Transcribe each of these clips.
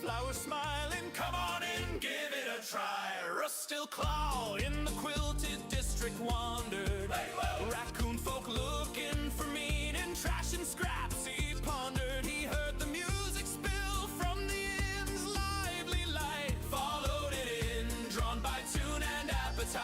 flowers smiling. Come on in, give it a try. Rustil Claw in the quilted district wandered. Raccoon folk looking for meat and trash and scraps he pondered. He heard the music spill from the inn's lively light, followed it in, drawn by tune and appetite.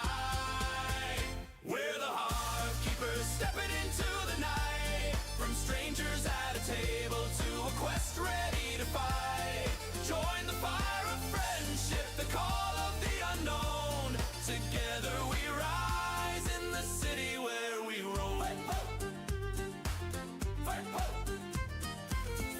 We're the hearth keepers stepping into the night, from strangers at a table to a quest ready to fight. Join the fire of friendship, the call of the unknown. Together we rise in the city where we roam.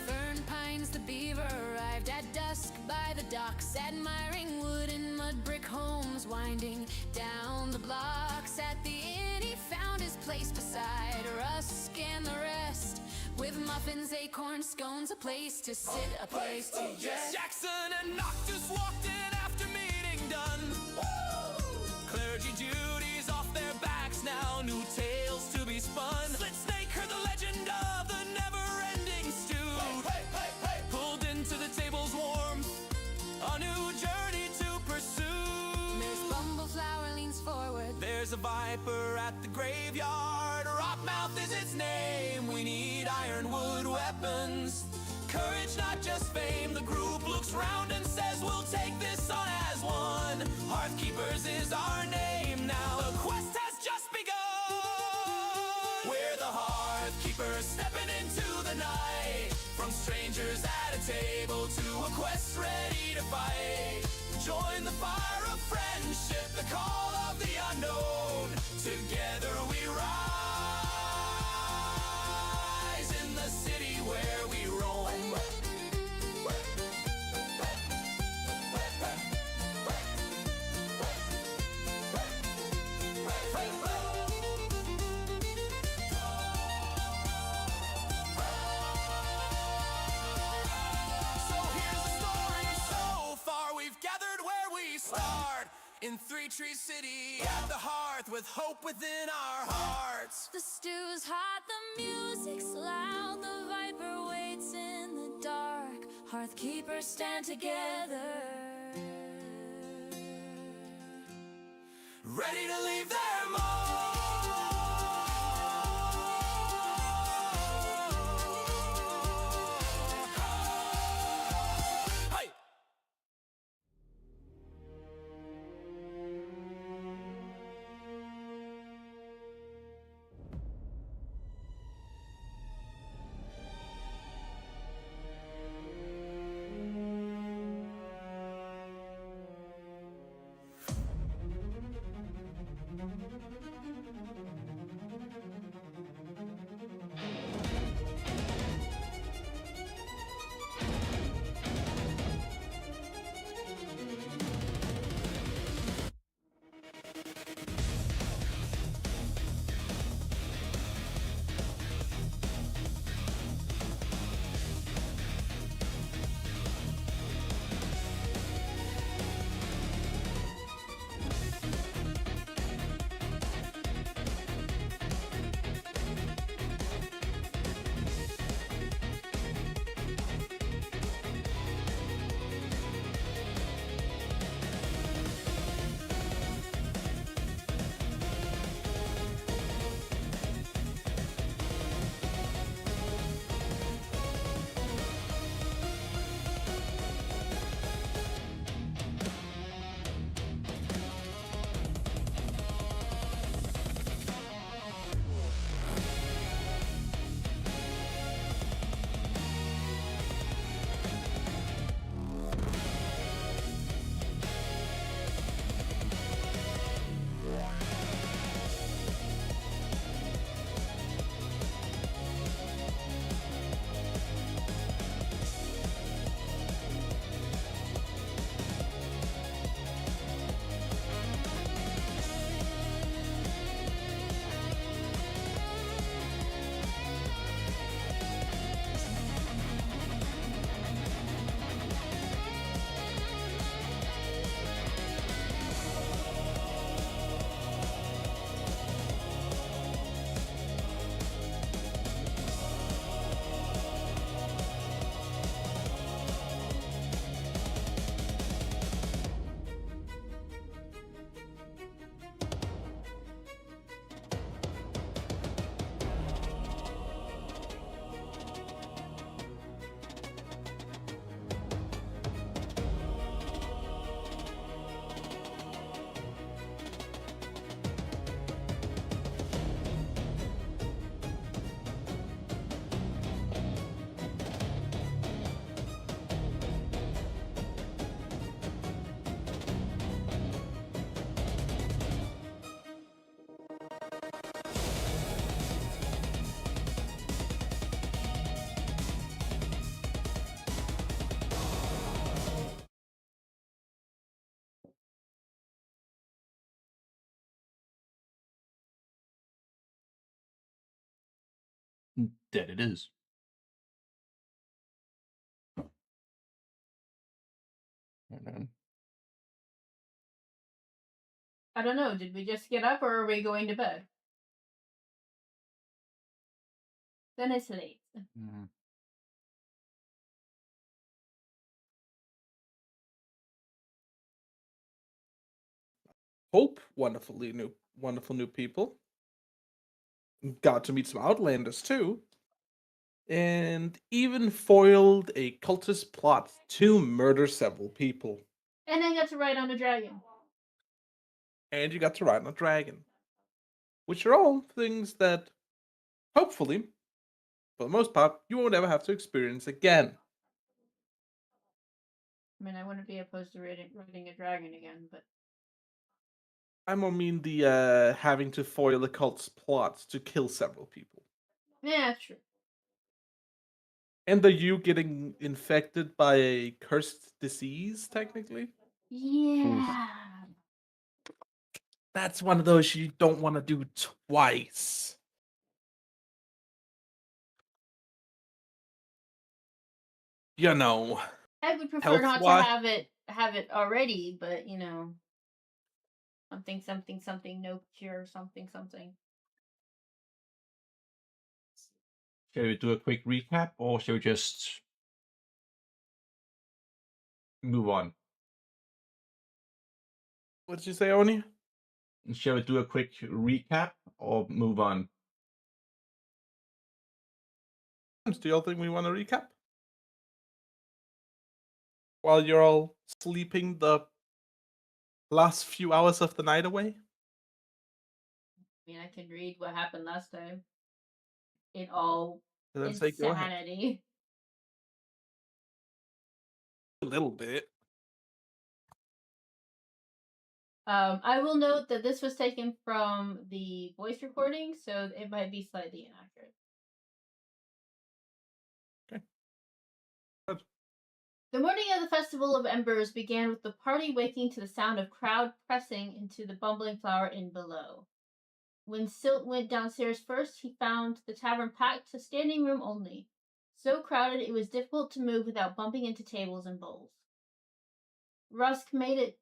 Fern Pines the beaver arrived at dusk by the docks, admiring wood and mud brick homes winding down the blocks. At the inn he found his place beside Rusk and the rest, with muffins, acorns, scones, a place to sit, a place to rest. Jackson and Noctis walked in after meeting done. Clergy duties off their backs now, new tales to be spun. Slit Snake heard the legend of the never-ending stew. Pulled into the table's warmth, a new journey to pursue. Miss Bumbleflower leans forward. There's a viper at the graveyard, Rockmouth is its name. We need ironwood weapons, courage, not just fame. The group looks round and says we'll take this on as one. Hearthkeepers is our name now, the quest has just begun. We're the Hearthkeepers stepping into the night, from strangers at a table to a quest ready to fight. Join the fire of friendship, the call of the unknown. Together we rise in the city where we roam. In Three Tree City, at the hearth, with hope within our hearts. The stew's hot, the music's loud, the viper waits in the dark. Hearthkeepers stand together, ready to leave their mark. That it is. And then I don't know. Did we just get up or are we going to bed? Then it's late. mm, Hope, wonderful new people. Got to meet some outlanders too. And even foiled a cultist plot to murder several people. And I got to ride on a dragon. And you got to ride on a dragon. Which are all things that, hopefully, for the most part, you won't ever have to experience again. I mean, I wouldn't be opposed to riding a dragon again, but I more mean the having to foil the cult's plot to kill several people. yeah, true. And the you getting infected by a cursed disease, technically? Yeah. That's one of those you don't want to do twice. You know, I would prefer not to health-wise. have it already, but something, no cure, something. shall we do a quick recap or shall we just move on? What did you say, Oni? Shall we do a quick recap or move on? Do y'all think we want to recap? While you're all sleeping the last few hours of the night away? I mean, I can read what happened last time. In all Then say go ahead. insanity. A little bit. I will note that this was taken from the voice recording, so it might be slightly inaccurate. Okay. Good. The morning of the Festival of Embers began with the party waking to the sound of crowd pressing into the bumbling flower inn below. When Silt went downstairs first, he found the tavern packed to standing room only, so crowded it was difficult to move without bumping into tables and bowls. Rusk made it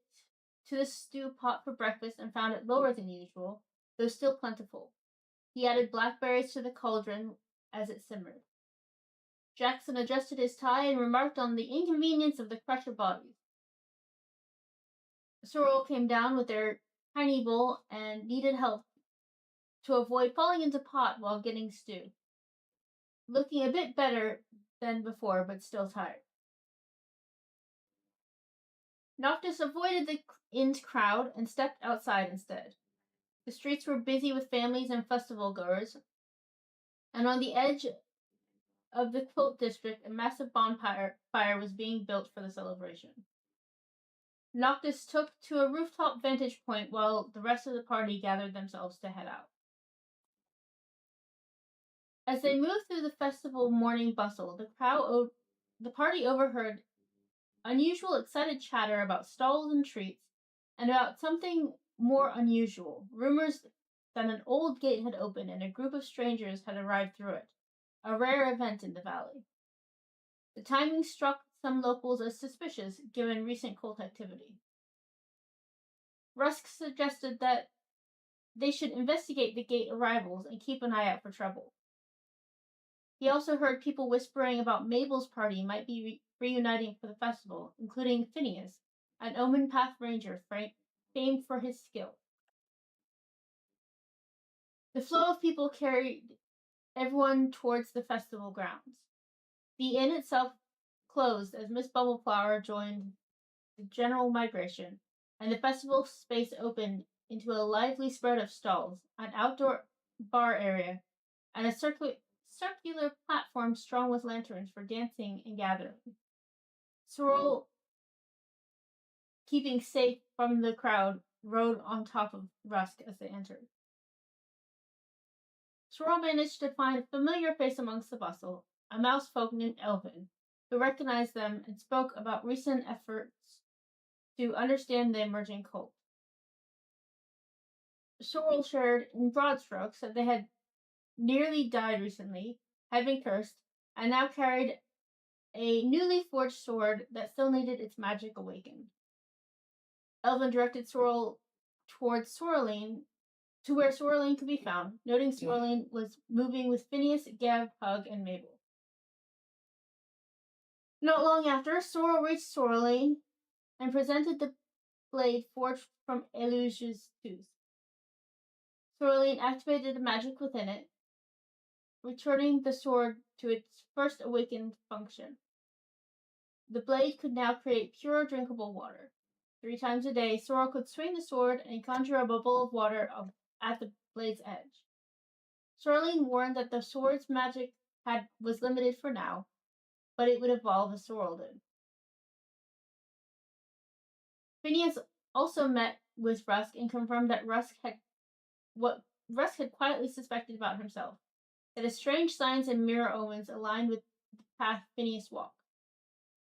to the stew pot for breakfast and found it lower than usual, though still plentiful. He added blackberries to the cauldron as it simmered. Jackson adjusted his tie and remarked on the inconvenience of the crusher bodies. Sorrel came down with their tiny bowl and needed help to avoid falling into pot while getting stew. Looking a bit better than before, but still tired. Noctis avoided the inn's crowd and stepped outside instead. The streets were busy with families and festival goers, and on the edge of the quilt district, a massive bonfire was being built for the celebration. Noctis took to a rooftop vantage point while the rest of the party gathered themselves to head out. As they moved through the festival morning bustle, the party overheard unusual excited chatter about stalls and treats, and about something more unusual, rumors that an old gate had opened and a group of strangers had arrived through it, a rare event in the valley. The timing struck some locals as suspicious, given recent cult activity. Rusk suggested that they should investigate the gate arrivals and keep an eye out for trouble. He also heard people whispering about Mabel's party might be reuniting for the festival, including Phineas, an Omen Path Ranger famed for his skill. The flow of people carried everyone towards the festival grounds. The inn itself closed as Miss Bubbleflower joined the general migration, and the festival space opened into a lively spread of stalls, an outdoor bar area, and a circular platform strung with lanterns for dancing and gathering. Sorrel, keeping safe from the crowd, rode on top of Rusk as they entered. Sorrel managed to find a familiar face amongst the bustle, a mouse folk named Elvin, who recognized them and spoke about recent efforts to understand the emerging cult. Sorrel shared in broad strokes that they had nearly died recently, had been cursed, and now carried a newly forged sword that still needed its magic awakened. Elvin directed Sorrel towards Sorreline to where Sorreline could be found, noting Sorreline was moving with Phineas, Gab, Hug, and Mabel. Not long after, Sorrel reached Sorreline and presented the blade forged from Eluge's tooth. Sorreline activated the magic within it, returning the sword to its first awakened function. The blade could now create pure drinkable water. 3 times a day, Sorrel could swing the sword and conjure a bubble of water at the blade's edge. Sorreline warned that the sword's magic was limited for now, but it would evolve as Sorrel did. Phineas also met with Rusk and confirmed that Rusk had quietly suspected about himself, that his strange signs and mirror omens aligned with the path Phineas walked.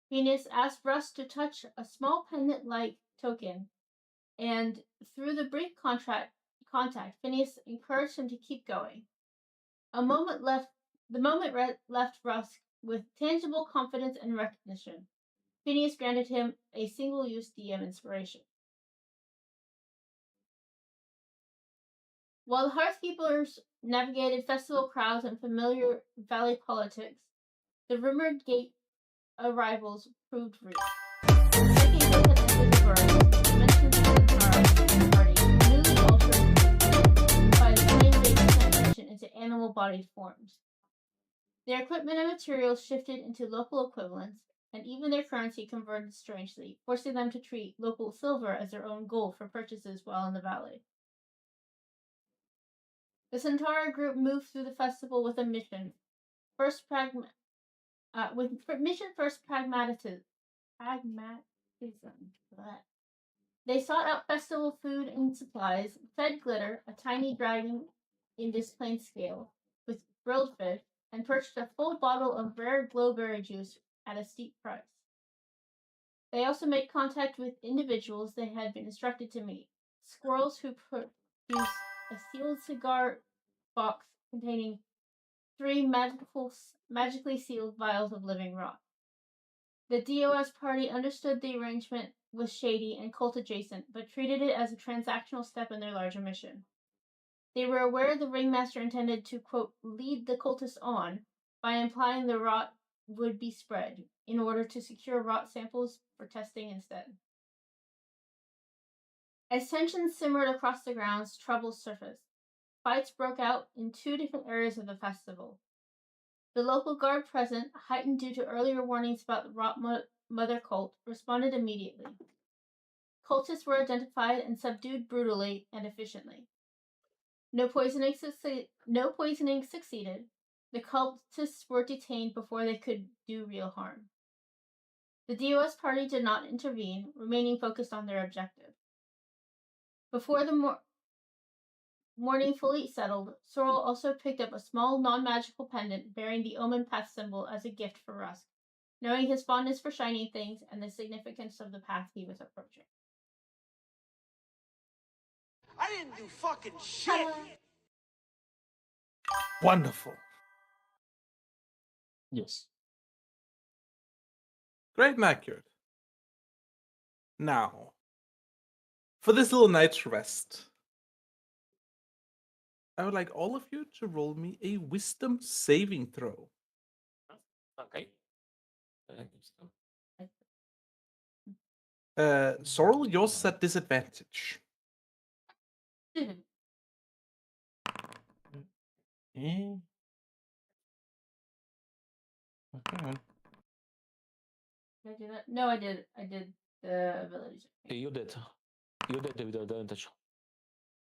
Phineas asked Rusk to touch a small pendant-like token, and through the brief contact, Phineas encouraged him to keep going. The moment left Rusk with tangible confidence and recognition. Phineas granted him a single-use DM inspiration. While the Hearthkeepers navigated festival crowds and familiar valley politics, the rumored gate arrivals proved real. The second gate had entered the burrow, dimensions of the party, newly altered by the flame rate's transition into animal-bodied forms. Their equipment and materials shifted into local equivalents, and even their currency converted strangely, forcing them to treat local silver as their own gold for purchases while in the valley. The Centaur group moved through the festival with a mission. Pragmatism. They sought out festival food and supplies, fed Glitter, a tiny dragon in displain scale, with grilled fish, and purchased a full bottle of rare glowberry juice at a steep price. They also made contact with individuals they had been instructed to meet, squirrels who produced a sealed cigar box containing 3 magically sealed vials of living rot. The DOS party understood the arrangement was shady and cult adjacent, but treated it as a transactional step in their larger mission. They were aware the ringmaster intended to, quote, lead the cultists on by implying the rot would be spread in order to secure rot samples for testing instead. As tensions simmered across the grounds, troubles surfaced. Fights broke out in 2 different areas of the festival. The local guard present, heightened due to earlier warnings about the Rot Mother cult, responded immediately. Cultists were identified and subdued brutally and efficiently. No poisoning succeeded. The cultists were detained before they could do real harm. The DOS party did not intervene, remaining focused on their objective. Before the morning fully settled, Sorrel also picked up a small non-magical pendant bearing the Omen Path symbol as a gift for Rusk, knowing his fondness for shiny things and the significance of the path he was approaching. I didn't do fucking shit! Wonderful. Yes. Great and accurate. Now, for this little night's rest, I would like all of you to roll me a wisdom saving throw. Okay. Sorrel, yours is at disadvantage. Eh. Okay. Did I do that? No, I did. I did the ability check. You did. You did the advantage.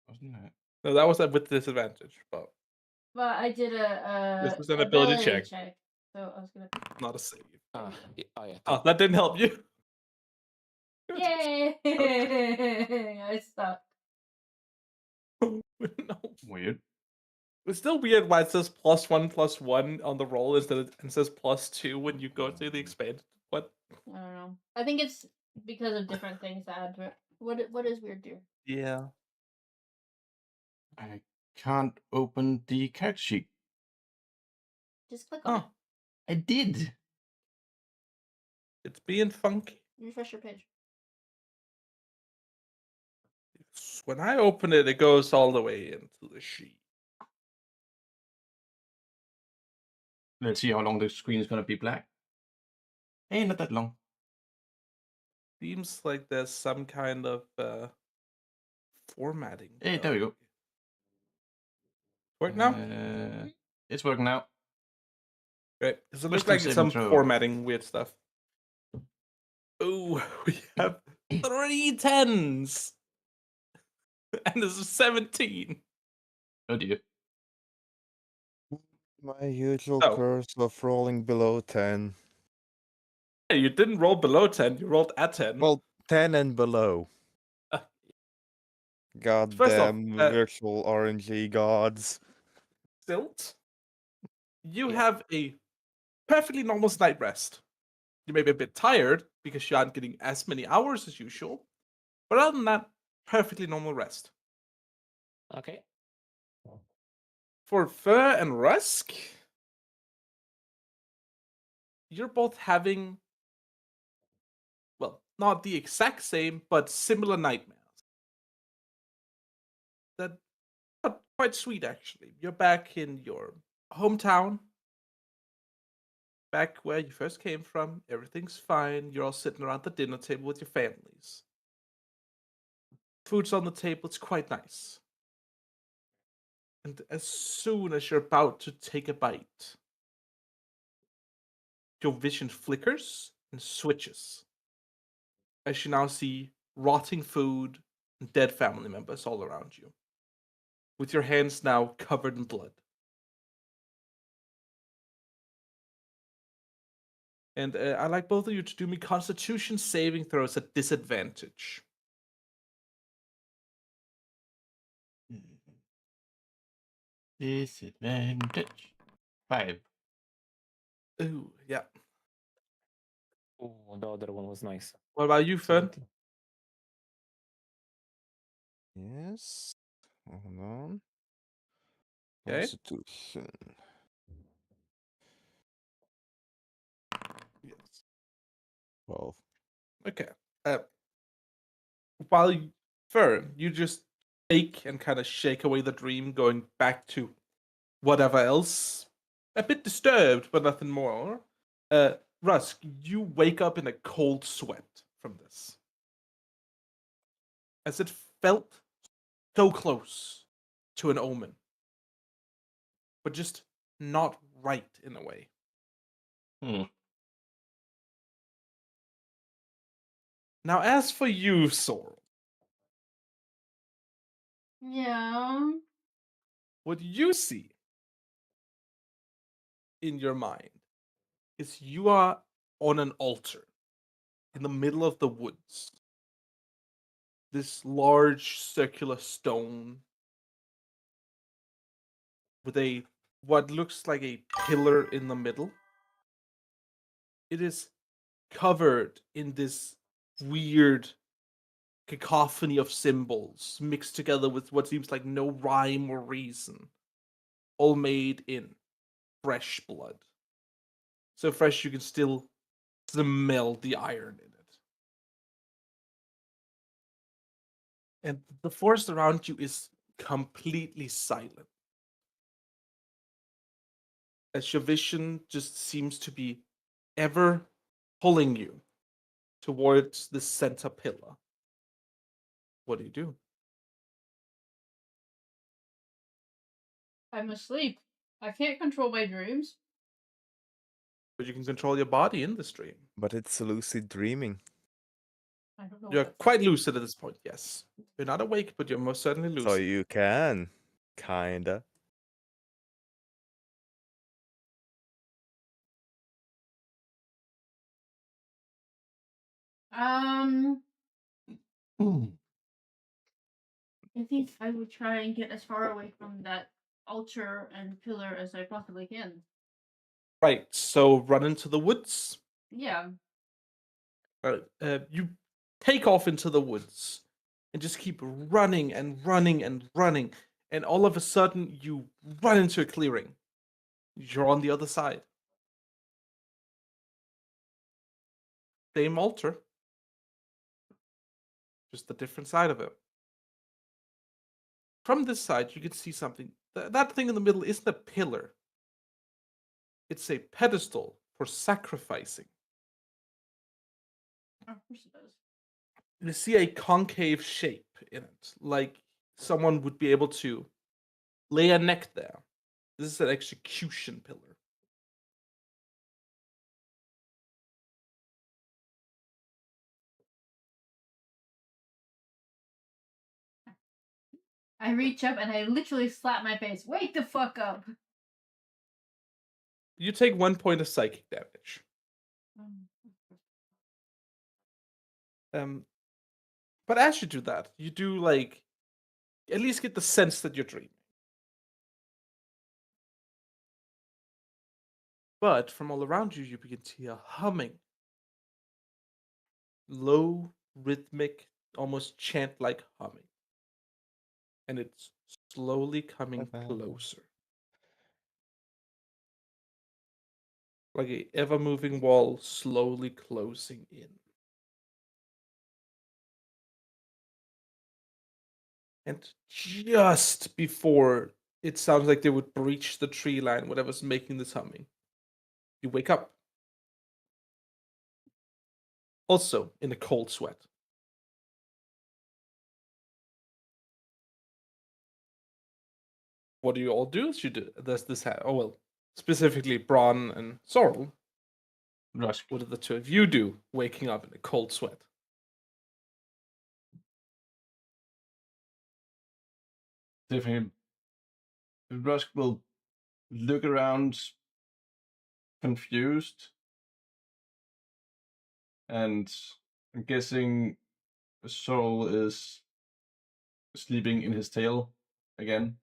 Wasn't it? No, that was with disadvantage, but Well, I did a this was an ability check. So I was gonna. Not a save. Ah, yeah. Oh, yeah. Oh, that didn't help you. Yay! I suck. No. Weird. It's still weird why it says +1/+1 on the roll instead of it says +2 when you go to the expanded. What? I don't know. I think it's because of different things that add to it. What is weird, dear? Yeah. I can't open the character sheet. Just click on Oh, I did. it's being funky. it. Refresh your page. When I open it, it goes all the way into the sheet. Let's see how long the screen is gonna be black. Hey, not that long. Seems like there's some kind of formatting. Hey, there we go. Work now? It's working now. Great. Does it look Wisdom like saving some throw. formatting weird stuff? Oh, we have 3 10s! And there's a 17. Oh dear. My usual Oh. curse of rolling below 10. Hey, you didn't roll below 10, you rolled at 10. Well, 10 and below. Uh, Goddamn virtual RNG gods. Stilt, you Yeah. have a perfectly normal night rest. You may be a bit tired because you aren't getting as many hours as usual, but other than that, perfectly normal rest. Okay. For Fur and Rusk, you're both having, well, not the exact same, but similar nightmares. That are quite sweet, actually. You're back in your hometown, back where you first came from. Everything's fine. You're all sitting around the dinner table with your families. Food's on the table. It's quite nice. And as soon as you're about to take a bite, your vision flickers and switches as you now see rotting food and dead family members all around you, with your hands now covered in blood. And I'd like both of you to do me Constitution saving throws at disadvantage. Disadvantage. 5. Ooh, yeah. Oh, the other one was nice. What about you, Fern? 17. Yes. Hold on. Okay. Constitution. Yes. 12. Okay. While Fern, you just shake and kind of shake away the dream, going back to whatever else. A bit disturbed, but nothing more. Rusk, you wake up in a cold sweat from this. As it felt so close to an omen. But just not right in a way. Now, as for you, Sorrel, Yeah. what you see in your mind is you are on an altar in the middle of the woods. This large circular stone with a what looks like a pillar in the middle. It is covered in this weird cacophony of symbols mixed together with what seems like no rhyme or reason, all made in fresh blood. So fresh you can still smell the iron in it. And the forest around you is completely silent. As your vision just seems to be ever pulling you towards the center pillar. What do you do? I'm asleep. I can't control my dreams. But you can control your body in the stream. But it's lucid dreaming. I don't know. You're what quite lucid at this point, yes. You're not awake, but you're most certainly lucid. So you can. Kinda. I think I would try and get as far away from that altar and pillar as I possibly can. Right, so run into the woods. Yeah. You take off into the woods and just keep running and running and running. and all of a sudden you run into a clearing. You're on the other side. Same altar, just a different side of it. From this side, you can see something. That thing in the middle isn't a pillar. It's a pedestal for sacrificing. Oh, of course it does. You see a concave shape in it, like someone would be able to lay a neck there. This is an execution pillar. I reach up and I literally slap my face. Wake the fuck up. You take 1 point of psychic damage. But as you do that, you do like at least get the sense that you're dreaming. But from all around you, you begin to hear humming. Low, rhythmic, almost chant-like humming. And it's slowly coming closer. Like a ever-moving wall slowly closing in. And just before it sounds like they would breach the tree line, whatever's making this humming, you wake up. Also in a cold sweat. What do you all do? Does this have? Oh well, specifically Braun and Sorrel. Rusk. What do the two of you do, waking up in a cold sweat? Definitely. Rusk will look around, confused, and I'm guessing Soul is sleeping in his tail again.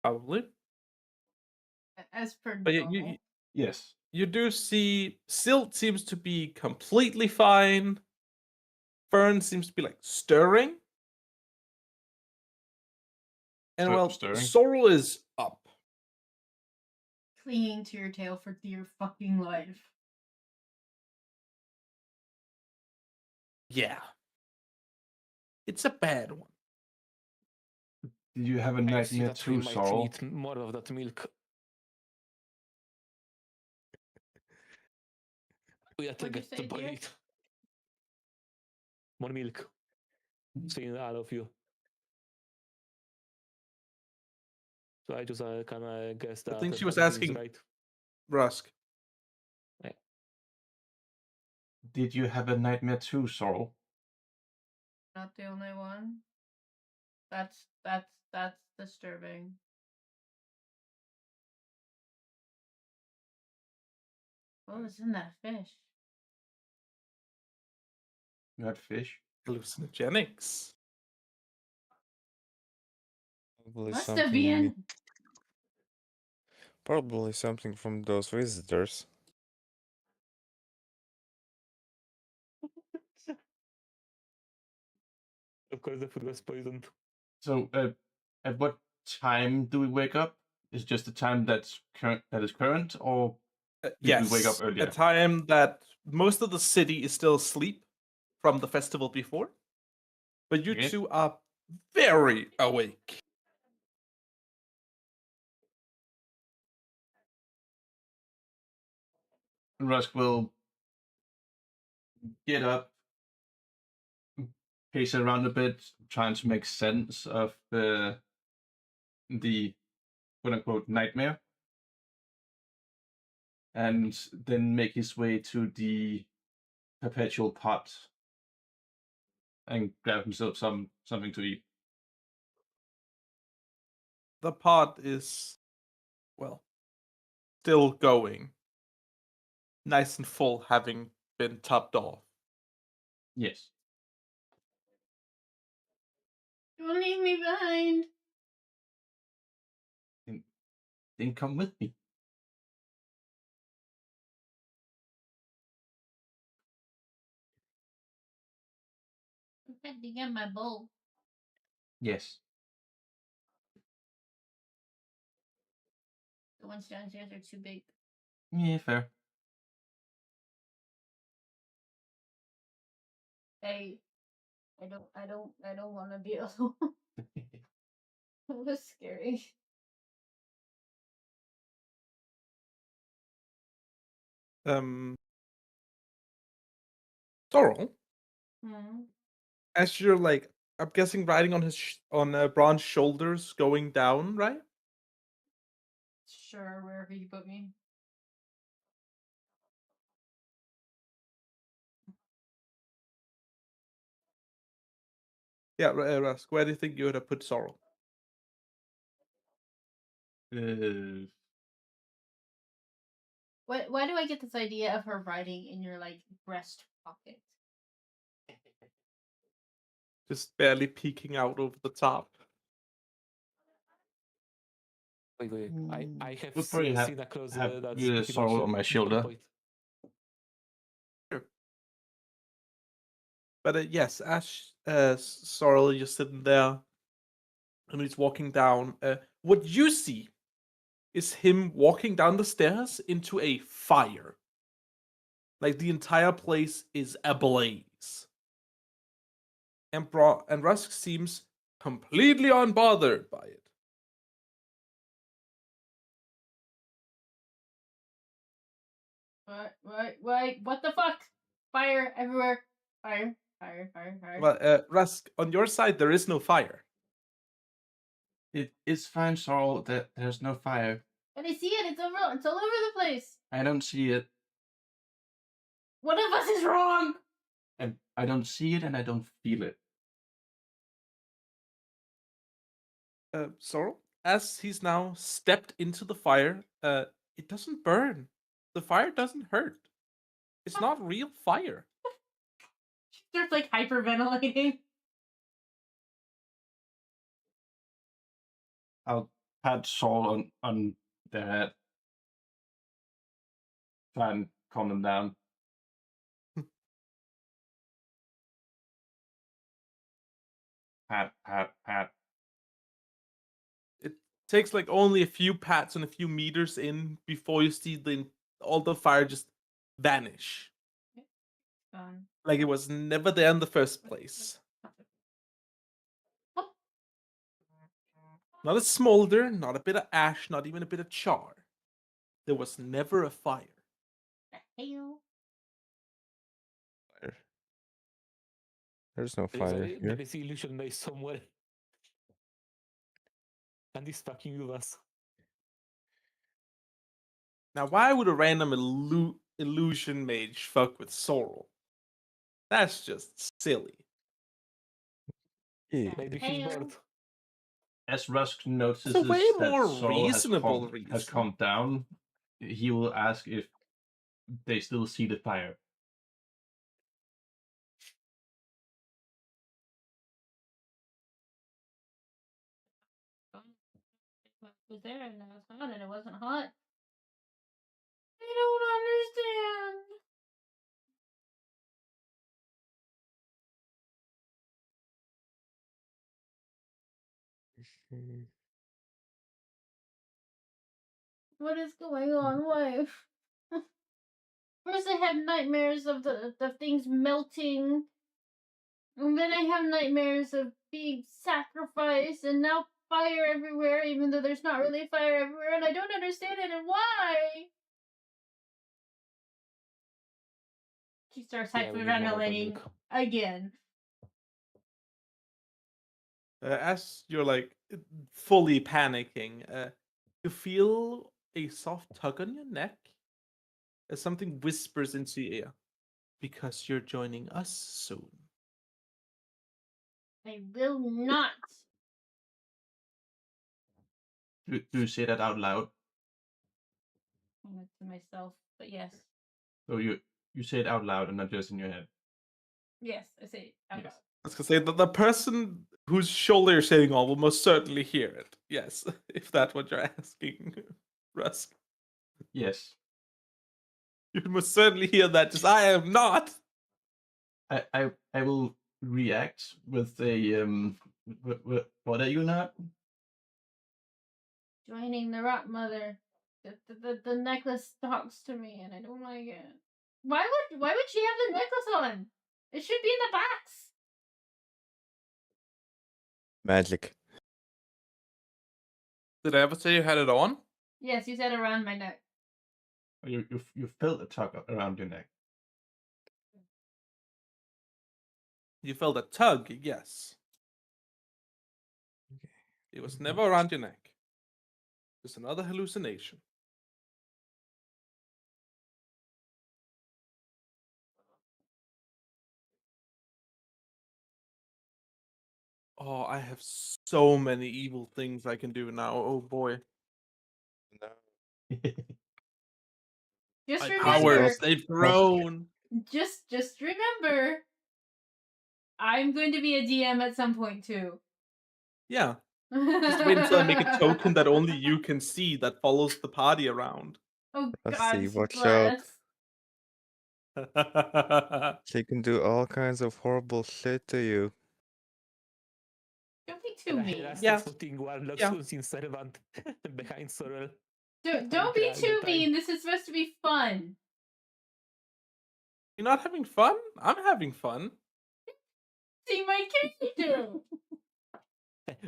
Probably. As per But normal. Yes. you do see Silt seems to be completely fine. Fern seems to be like stirring. And well, Stirring. Sorrel is up. Clinging to your tail for dear fucking life. Yeah. It's a bad one. Did you have a I see nightmare that we too, might Sorrel? need more of that milk. We have to What'd you get the say, dear? bite. More milk. Seeing all of you. So I just kind of guessed that. I think she was everything's asking right. Rusk. Did you have a nightmare too, Sorrel? Not the only one. That's disturbing. What was in that fish? You had fish? Hallucinogenics. Probably Must have something. been. Probably something from those visitors. Of course, the food was poisoned. So, at what time do we wake up? Is just the time that's current, or did we wake up Yes. earlier? A time that most of the city is still asleep from the festival before. But you Okay. two are very awake. Rusk will get up, pace around a bit, trying to make sense of the quote unquote nightmare, and then make his way to the perpetual pot and grab himself something to eat. The pot is, well, still going. Nice and full, having been topped off. Yes. Don't leave me behind. Then come with me. I'm had to get my bowl. Yes. The ones downstairs are too big. Yeah, fair. I don't want to be alone. It was scary. Sorrel, Hmm. as you're like, I'm guessing riding on Braun's shoulders, going down, right? Sure, wherever you put me. Yeah, Rusk. Where do you think you would have put Sorrel? Why do I get this idea of her riding in your like breast pocket? Just barely peeking out over the top. Wait, I have Would probably have, seen a close have that's pretty Sorrel much on my on shoulder. point. But yes, as Sorrel, you're sitting there, and he's walking down. What you see is him walking down the stairs into a fire. Like the entire place is ablaze. And Rusk seems completely unbothered by it. What the fuck? Fire everywhere. Fire. Well, Rusk, on your side, there is no fire. It's fine, Sorrel, that there's no fire. And I see it. It's all over the place. I don't see it. One of us is wrong. And I don't see it and I don't feel it. Sorrel, as he's now stepped into the fire, it doesn't burn. The fire doesn't hurt. It's not real fire. She starts like hyperventilating. I'll pat Sorrel on the head. Try and calm him down. Pat. It takes like only a few pats and a few meters in before you see all the fire just vanish. Like it was never there in the first place. Not a smolder, not a bit of ash, not even a bit of char. There was never a fire. Hell. Fire. There's no There is fire a- here. there is illusion maze somewhere. And he's fucking with us. Now, why would a random illusion mage fuck with Sorrel? That's just silly. Yeah. Maybe he's Hell. bored. As Rusk notices It's a way that more Sorrel reasonable has reason. calmed down, he will ask if they still see the fire. It was there and it was hot and it wasn't hot. I don't understand. Mm. What is going on? Why? First I have nightmares of the things melting. And then I have nightmares of being sacrificed and now fire everywhere, even though there's not really fire everywhere, and I don't understand it and why. She starts Yeah, we need more of a hyperventilating look. again. As you're like fully panicking, you feel a soft tug on your neck as something whispers into your ear. Because you're joining us soon. I will not. Do you say that out loud? To myself, but yes. So you say it out loud and not just in your head. Yes, I say it out Yes. loud. I was gonna say that the person whose shoulder you're sitting on will most certainly hear it. Yes, if that's what you're asking, Rusk. Yes. You must certainly hear that. Just I am not. I will react with a what are you not? Joining the Rock Mother. The necklace talks to me, and I don't like it. Why would she have the necklace on? It should be in the box. Magic. Did I ever say you had it on? Yes, you said around my neck. You felt a tug around your neck. You felt a tug, yes. It was never around your neck. It's another hallucination. Oh, I have so many evil things I can do now. Oh boy. Just My remember, powers, they've grown. just remember, I'm going to be a DM at some point too. Yeah. Just wait until I make a token that only you can see that follows the party around. Oh Rusty, God, watch out. bless. She can do all kinds of horrible shit to you. Don't be too mean. Yeah. Putting warlock Yeah. suits in servant behind Sorrel. Don't be all the too time. mean. This is supposed to be fun. You're not having fun? I'm having fun. See my character.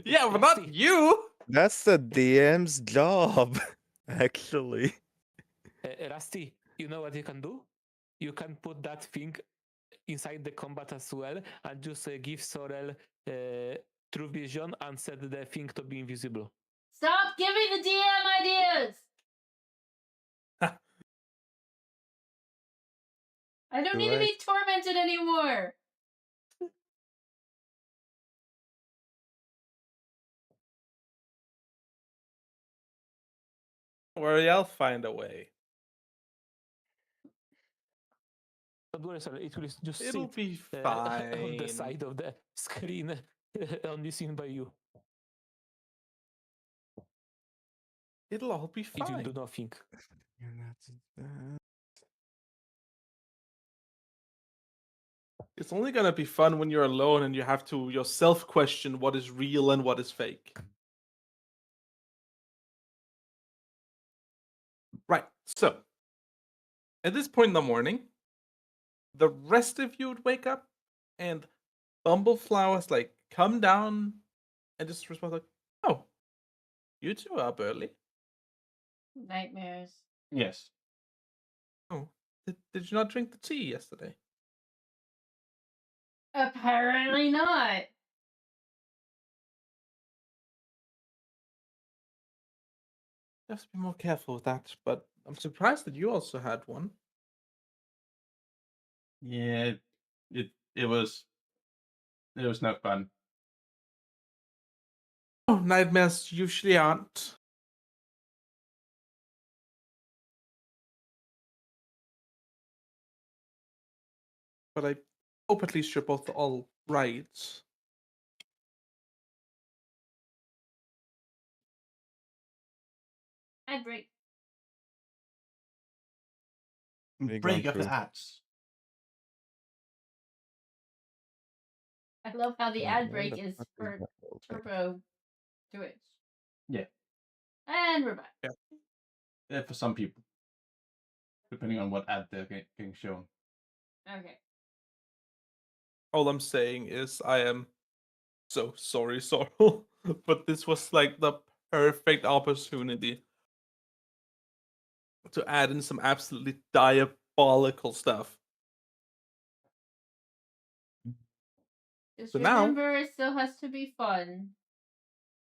Yeah, but not Rusty, you. That's the DM's job, actually. Rusty, you know what you can do? You can put that thing inside the combat as well and just give Sorrel true vision and set the thing to be invisible. Stop giving the DM ideas. I don't need to be tormented anymore. Don't worry, I'll find a way. Don't worry, Sorrel, it will just It'll sit be on the fine. side of the screen, only seen by you. It'll all be It will fine. do nothing. It's only gonna be fun when you're alone and you have to yourself question what is real and what is fake. Right, so at this point in the morning, the rest of you would wake up and Bumbleflower's like come down and just respond like, "Oh, you two are up early. Nightmares. Yes. Oh, did you not drink the tea yesterday?" Apparently not. You have to be more careful with that, but I'm surprised that you also had one. Yeah. It was not fun. Oh, nightmares usually aren't. But I hope at least you're both all right. Ad break. What are you Break going up the through? ads. I love how the Wait, ad when break the is fuck for that whole thing? Turbo Twitch. Yeah. And we're back. Yeah, for some people, depending on what ad they're getting shown. Okay. All I'm saying is I am so sorry, Sorrel, but this was like the perfect opportunity to add in some absolutely diabolical stuff. Just So now- remember, it still has to be fun.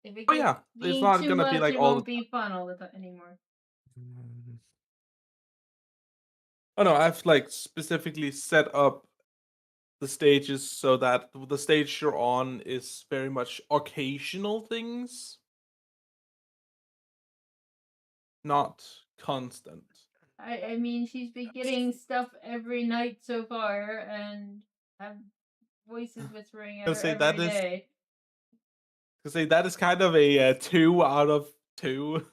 If it Oh gets yeah, it's being not too gonna much, be like it all won't the be fun all the time anymore. Oh no, I've like specifically set up the stages so that the stage you're on is very much occasional things, not constant. I mean, she's been getting stuff every night so far, and have voices whispering at I'll her say every that is- day. That is kind of a 2 out of 2.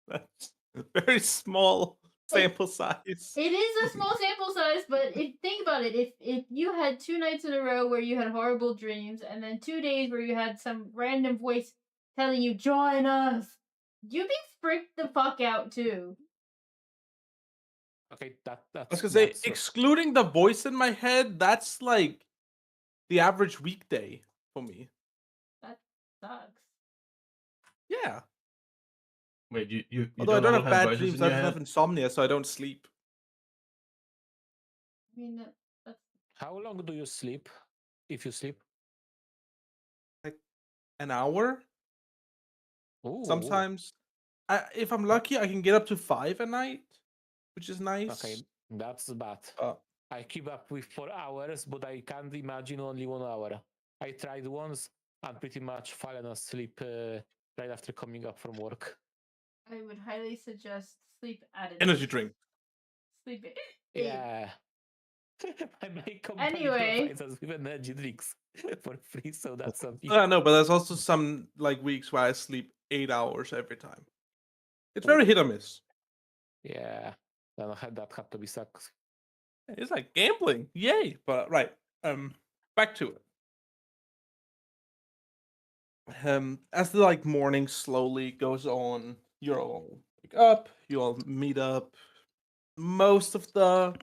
That's a very small sample size. It is a small sample size, but think about it. If you had 2 nights in a row where you had horrible dreams, and then 2 days where you had some random voice telling you, "Join us," You be freaked the fuck out too. Okay, I was that's gonna say, that's excluding the voice in my head, that's like the average weekday for me. That sucks. Yeah. Wait, you Although I don't don't all have have bad voices dreams, in I your just have head? insomnia, so I don't sleep. I mean, that's How long do you sleep? If you sleep? Like an hour. Ooh. Sometimes, if I'm lucky, I can get up to 5 a night, which is nice. Okay, that's bad. Uh, I keep up with 4 hours, but I can't imagine only 1 hour. I tried once and pretty much fallen asleep right after coming up from work. I would highly suggest sleep at an energy drink. sleep it. Yeah. My company Anyway. provides us with energy drinks for free, so that's something. No, but there's also some like weeks where I sleep 8 hours every time. It's very hit or miss. Yeah, that had to be sucks. It's like gambling, yay! But right, back to it. As the like morning slowly goes on, you all wake up, you all meet up. Most of the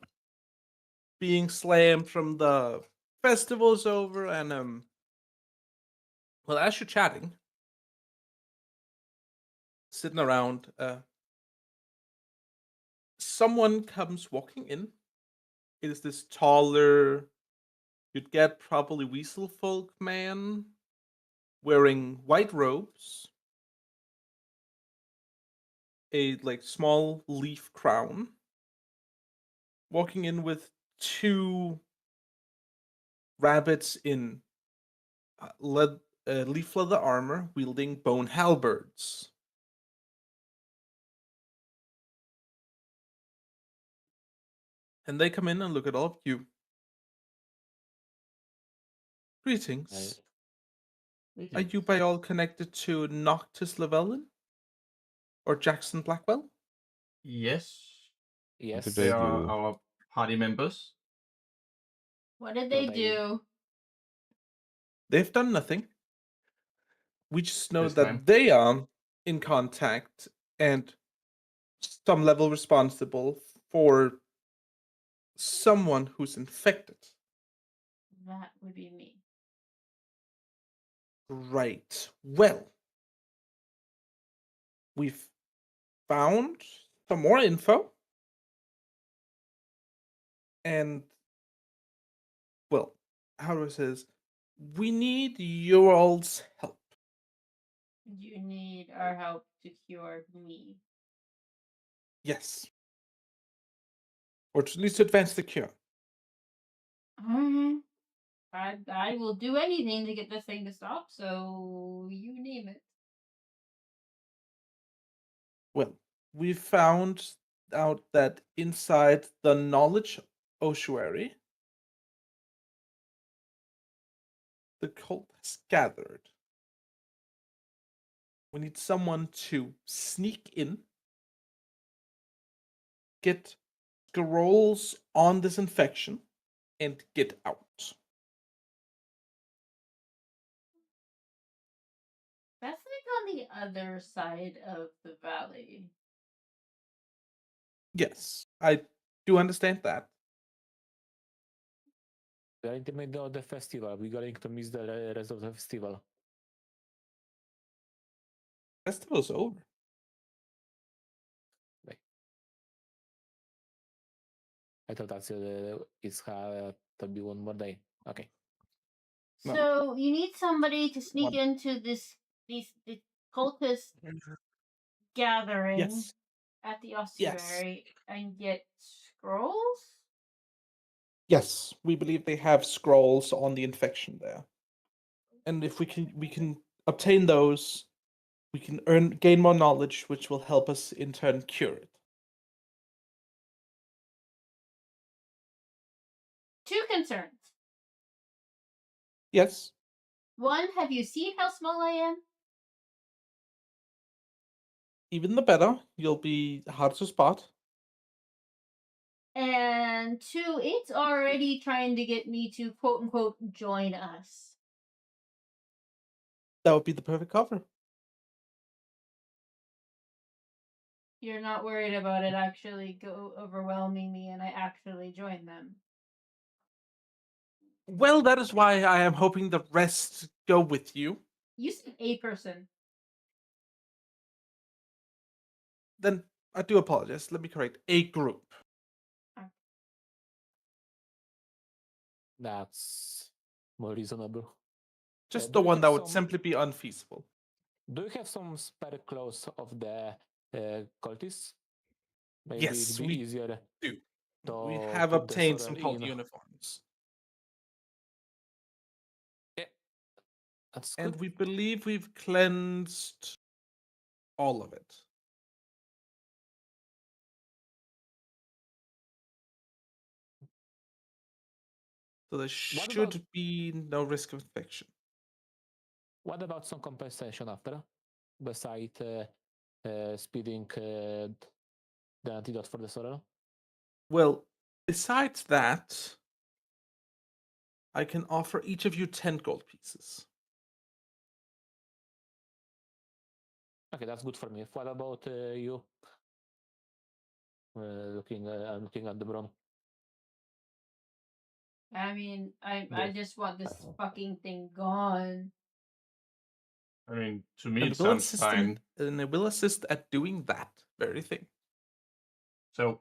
being slammed from the festival is over, and well, as you're chatting, sitting around, someone comes walking in. It is this taller, you'd get probably weasel folk man wearing white robes, a like small leaf crown, walking in with two rabbits in leaf leather armor wielding bone halberds. And they come in and look at all of you. Greetings. Are you by all connected to Noctis Llewellyn? Or Jackson Blackwell? Yes, Yes. did they they are do? our party members. What did they What I- do? They've done nothing. We just know This that time. they are in contact and some level responsible for someone who's infected. That would be me. Right. Well, we've found some more info. And, well, how do I say this? We need your all's help. You need our help to cure me. Yes. Or at least to advance the cure. Alright. I will do anything to get this thing to stop, so you name it. Well, we found out that inside the knowledge ossuary, the cult has gathered. We need someone to sneak in, get scrolls on this infection, and get out. That's like on the other side of the valley. Yes, I do understand that. We're in the middle of the festival. We're going to miss the rest of the festival. Festival's over. I thought that's it's to be one more day. Okay. No. So you need somebody to sneak into this cultist gathering Yes. at the ossuary and get scrolls? Yes, we believe they have scrolls on the infection there. And if we can obtain those, we can gain more knowledge, which will help us in turn cure it. Two concerns. Yes. One, have you seen how small I am? Even the better. You'll be hard to spot. And two, it's already trying to get me to quote unquote join us. That would be the perfect cover. you're not worried about it actually go overwhelming me and I actually join them. Well, that is why I am hoping the rest go with you. You said a person. Then I do apologize. Let me correct. A group. That's more reasonable. Just do the you one have that would some- simply be unfeasible. Do you have some spare clothes of the cultists? Maybe Yes, it'd be we easier do. to We have put the obtained some sorrel cult in. uniforms. That's And good. we believe we've cleansed all of it. So there What should about- be no risk of infection. What about some compensation after? Beside speeding the antidote for the sorrel? Well, besides that, I can offer each of you 10 gold pieces. Okay, that's good for me. What about you? I'm looking at the Bron. I mean, I Yeah. just want this fucking thing gone. I mean, to me, And it will sounds assist fine. and it will assist at doing that very thing. So,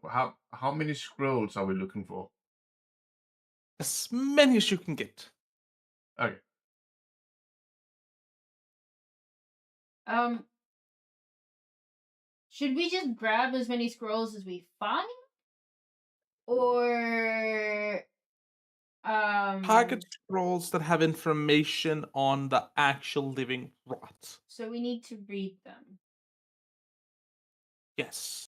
how many scrolls are we looking for? As many as you can get. Okay. Should we just grab as many scrolls as we find? Or Target scrolls that have information on the actual living rot. so we need to read them. Yes.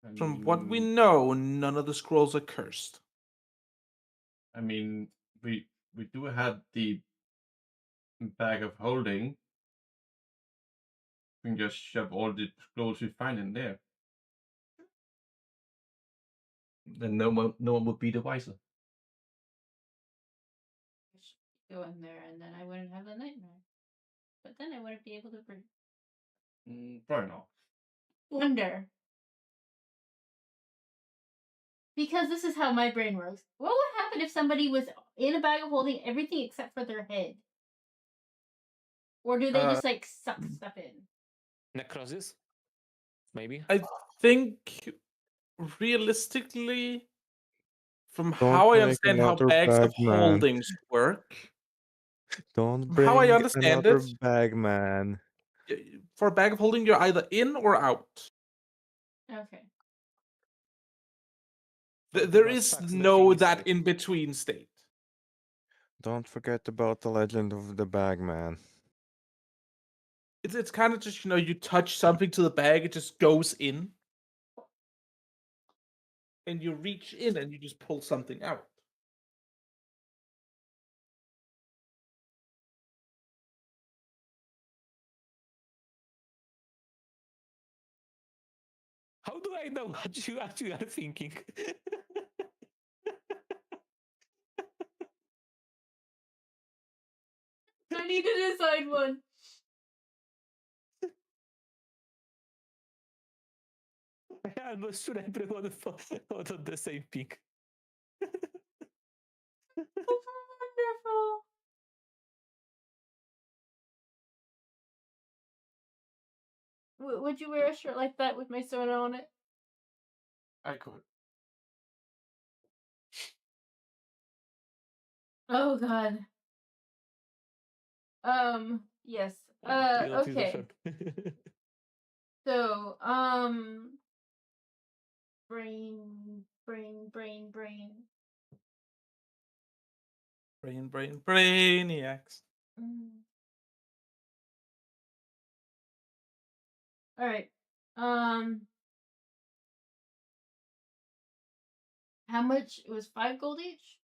I From what we mean- know, none of the scrolls are cursed. I mean, we do have the bag of holding. We can just shove all the scrolls we find in there. Then no one would be the wiser. Go in there, and then I wouldn't have the nightmare. But then I wouldn't be able to Probably not. wonder. Because this is how my brain works. What would happen if somebody was in a bag of holding everything except for their head? Or do they just like suck stuff in? Necrosis? Maybe? I think realistically, from Don't how I make understand how another bags of bag man. holdings work, Don't from how I bring understand another it, bag man. for a bag of holding, you're either in or out. Okay. There What is sucks, the no thing is that like- in between state. Don't forget about the legend of the bag man. It's kind of just, you touch something to the bag, it just goes in. And you reach in and you just pull something out. How do I know what you actually are thinking? I need to decide one. I'm not sure everyone thought of the same thing. Wonderful. Would you wear a shirt like that with my soda on it? I could. Oh god. Yes. You don't use the Okay. shirt. So, brain. Brainiacs. All right. How much? It was 5 gold each,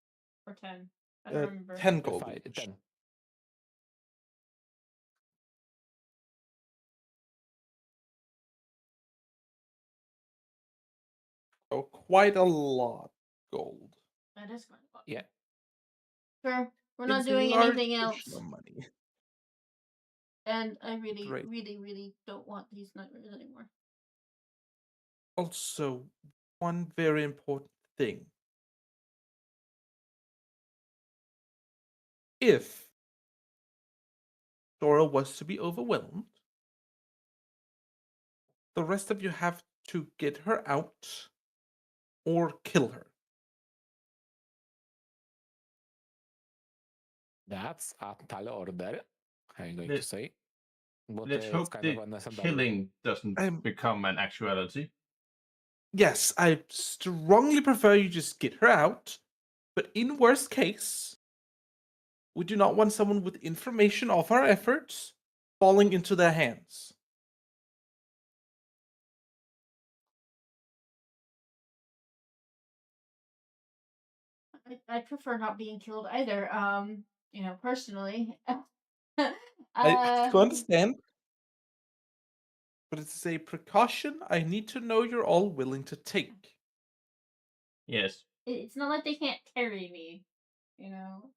or 10? I don't remember. 10 gold. 10. So quite a lot gold. That is quite a lot. Yeah. Sure. We're not It's a doing large anything portion else. of money. And I really, Right. really, really don't want these nightmares anymore. Also, one very important thing. If Dora was to be overwhelmed, the rest of you have to get her out or kill her. That's a tall order, I'm going to Let, say. But let's it's hope kind of the understandable. killing doesn't I'm become an actuality. Yes, I strongly prefer you just get her out, but in worst case, we do not want someone with information of our efforts falling into their hands. I prefer not being killed either. Personally. I uh, do understand, but it's a precaution I need to know you're all willing to take. Yes. it's not like they can't carry me, you know.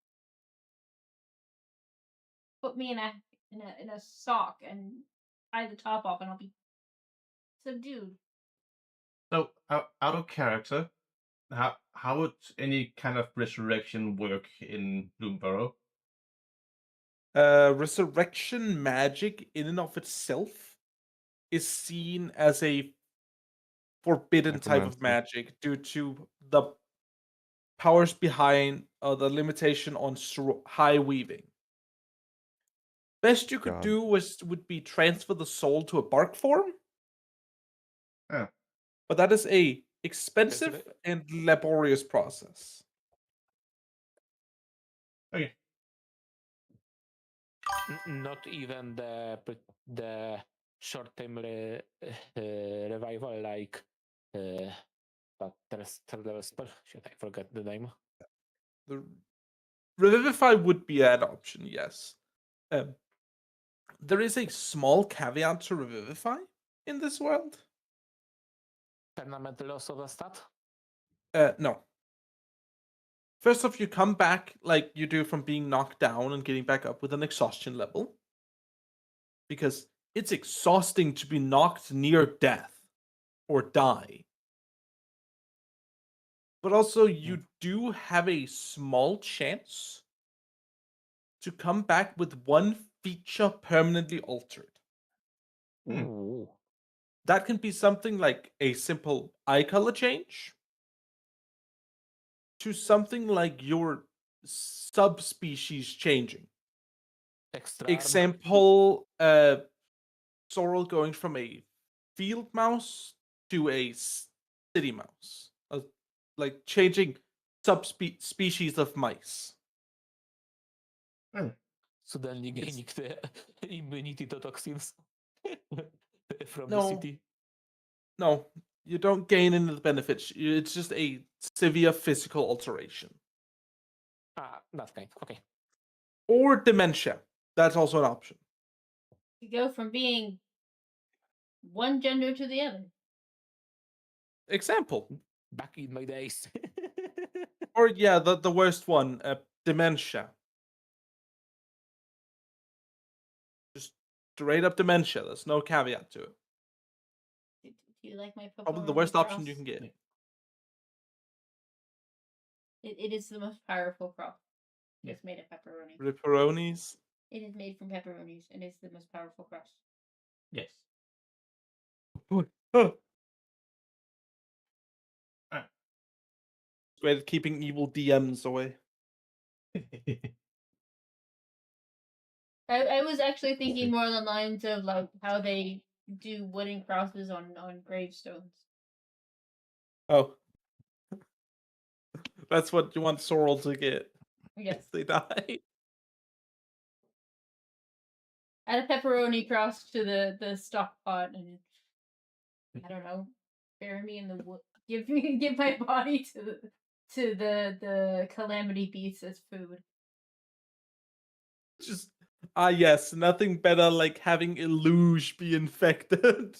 Put me in a sock and tie the top off, and I'll be subdued. So, out of character, how would any kind of resurrection work in Bloomburrow? Resurrection magic, in and of itself, is seen as a forbidden type of Necromancy. magic due to the powers behind the limitation on high weaving. Best you could God. do would be transfer the soul to a bark form, Oh, but that is a expensive Resur- and laborious process. okay. Not even the short-term revival like that third level spell. Shit, I forgot the name. The revivify would be an option, yes. There is a small caveat to revivify in this world. Permanent loss of a stat. No. First off, you come back like you do from being knocked down and getting back up with an exhaustion level. Because it's exhausting to be knocked near death or die. But also, you do have a small chance to come back with one feature permanently altered. Mm. Ooh. That can be something like a simple eye color change to something like your subspecies changing. Extra arm. Example, Sorrel going from a field mouse to a city mouse. Like changing subspecies of mice. Suddenly gaining the immunity to toxins from the No, city. no, you don't gain any of the benefits. It's just a severe physical alteration. Ah, that kind. Okay. Or dementia. That's also an option. You go from being one gender to the other. Example. Back in my days. Or yeah, the worst one, dementia. Just straight up dementia. There's no caveat to it. Do you like my Probably the pepperoni worst cross? option you can get. It is the most powerful cross. Yeah. It's made of pepperoni. Ripperonis. It is made from pepperonis, and it's the most powerful cross. Yes. Oh. Ah. Great at keeping evil DMs away. I was actually thinking more on the lines of like how they do wooden crosses on gravestones. Oh. That's what you want Sorrel to get. Yes. If they die. Add a pepperoni cross to the stock pot, and I don't know, bury me in the wood. Give my body to the calamity beasts as food. Just yes, nothing better like having Illuge be infected.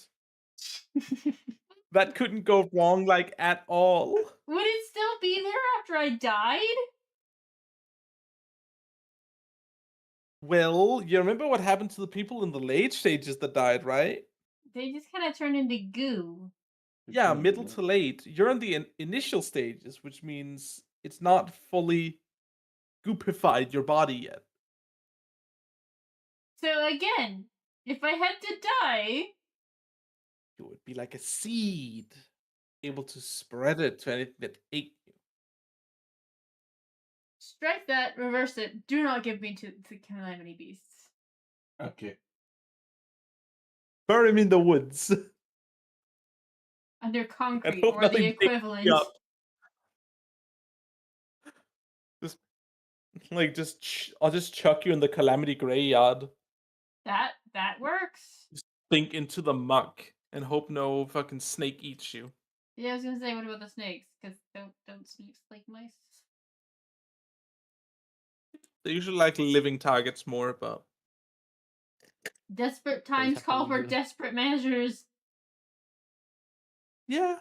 That couldn't go wrong like at all. Would it still be there after I died? Well, you remember what happened to the people in the late stages that died, right? They just kind of turned into goo. Yeah, Between, middle to late. You're in the initial stages, which means it's not fully goopified your body yet. So again, if I had to die, You would be like a seed, able to spread it to anything that ate you. strike that, reverse it. Do not give me to the calamity beasts. Okay. Burn him in the woods. Under concrete hope or the nothing takes me equivalent. up. I'll just chuck you in the calamity graveyard. That works. Sink into the muck and hope no fucking snake eats you. Yeah, I was gonna say, what about the snakes? Because don't snakes like mice? They usually like living targets more, but Desperate times have to call for leave. desperate measures. yeah.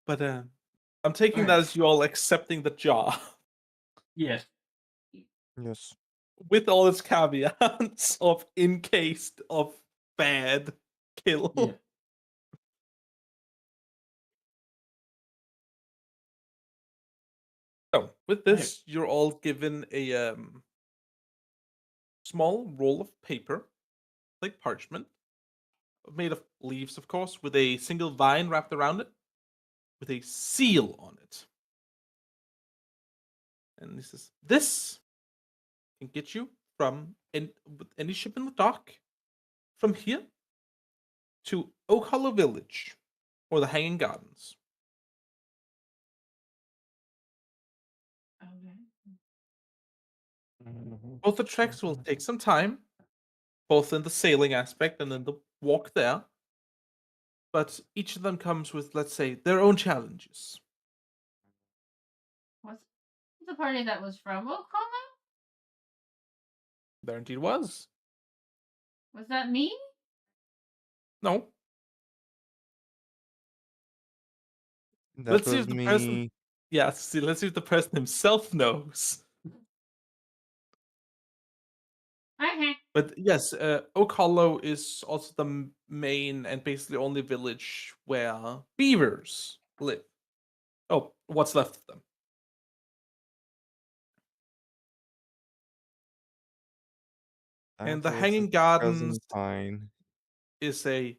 But I'm taking that Alright. as you all accepting the job Yes. Yes. with all its caveats of encased of bad kill. Yeah. So with this, you're all given a small roll of paper, like parchment, made of leaves, of course, with a single vine wrapped around it, with a seal on it. And this can get you from any ship in the dock, from here to Oak Hollow Village or the Hanging Gardens. Okay. Both the treks will take some time, both in the sailing aspect and in the walk there. But each of them comes with, let's say, their own challenges. What's the party that was from Oklahoma? There indeed was. Was that me? No. That Let's see was if the person. me. Yeah, see, let's see if the person himself knows. Okay. But yes, Oak Hollow is also the main and basically only village where beavers live. Oh, what's left of them. And the That was Hanging a Gardens pleasant time. is a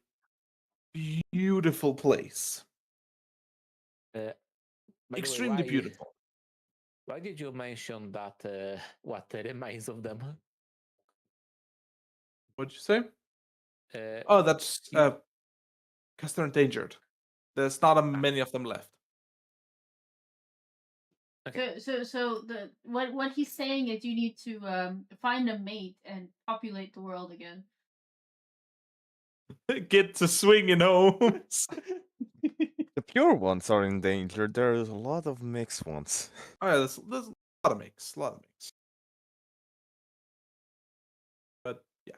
beautiful place. By the way, Extremely beautiful. Why did you mention that? What remains of them? What'd you say? Uh, Oh, that's you- because they're endangered. There's not many of them left. So the what he's saying is you need to find a mate and populate the world again. Get to swinging homes. The pure ones are in danger. There's a lot of mixed ones. Oh yeah, there's a lot of mix, But yeah,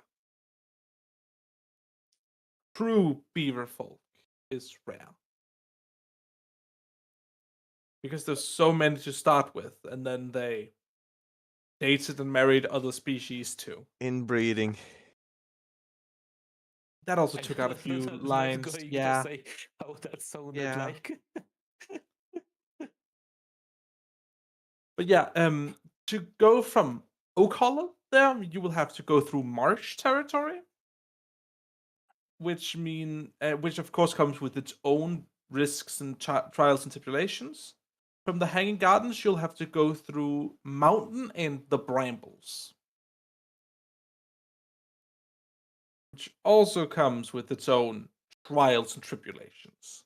true beaver folk is rare because there's so many to start with, and then they dated and married other species too. Inbreeding. That also I took out a was few not lines. going Yeah, to say how that sounded Yeah. like. but yeah, to go from Oak Hollow there, you will have to go through marsh territory, which of course comes with its own risks and trials and tribulations. From the Hanging Gardens, you'll have to go through mountain and the brambles, which also comes with its own trials and tribulations.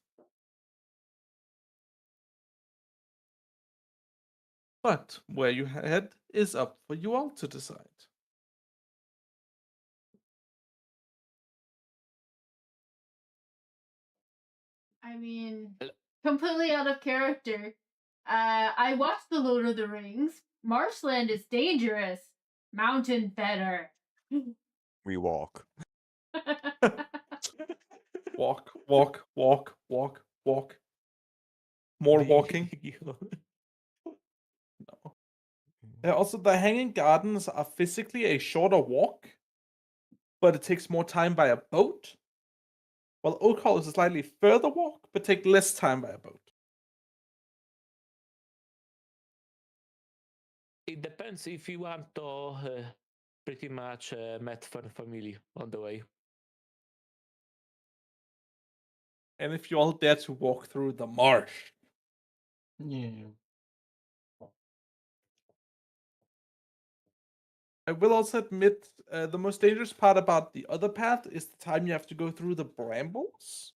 But where you head is up for you all to decide. I mean, completely out of character. I watched The Lord of the Rings. Marshland is dangerous. Mountain better. We walk. Walk, walk, walk, walk, walk. More walking. Also, the Hanging Gardens are physically a shorter walk, but it takes more time by a boat. while Oak Hall is a slightly further walk, but take less time by a boat. It depends if you want to pretty much met family on the way. And if you all dare to walk through the marsh. Yeah. I will also admit the most dangerous part about the other path is the time you have to go through the brambles.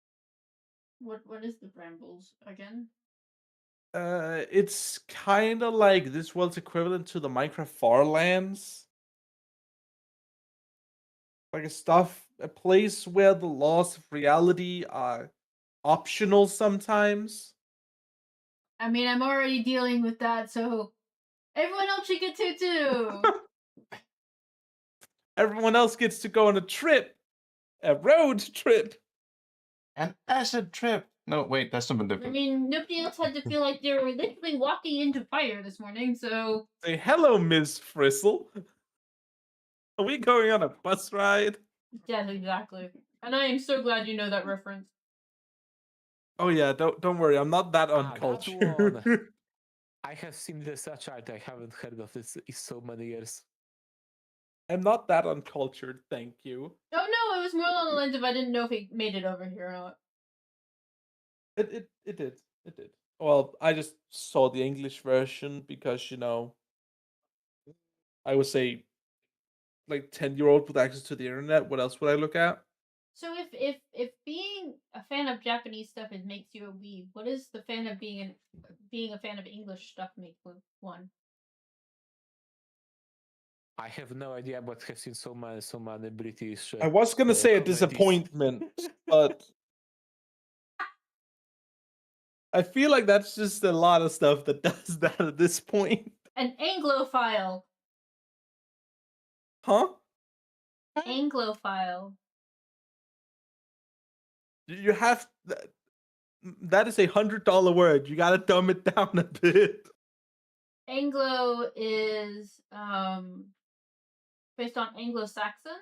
What is the brambles again? It's kind of like this world's equivalent to the Minecraft Farlands. Like a place where the laws of reality are optional sometimes. I mean, I'm already dealing with that, so everyone else should get to too. Everyone else gets to go on a trip, a road trip. An acid trip. No, wait, that's something I different. mean, nobody else had to feel like they were literally walking into fire this morning, so Say hello, Ms. Fristle. Are we going on a bus ride? yes, exactly. And I am so glad you know that reference. Oh yeah, don't worry, I'm not that that uncultured. one. I have seen the such art. I haven't heard of this in so many years. I'm not that uncultured, thank you. Oh no, it was more along the lines of I didn't know if he made it over here or not. It did. It did. Well, I just saw the English version because, I was a like 10-year-old with access to the internet. What else would I look at? So if being a fan of Japanese stuff makes you a weeb, what is the fan of being a fan of English stuff make one? I have no idea, but have seen so many British. I was gonna say a comedies. disappointment, but I feel like that's just a lot of stuff that does that at this point. An Anglophile. Huh? Anglophile. You have that is $100 word. You gotta dumb it down a bit. Anglo is based on Anglo-Saxon,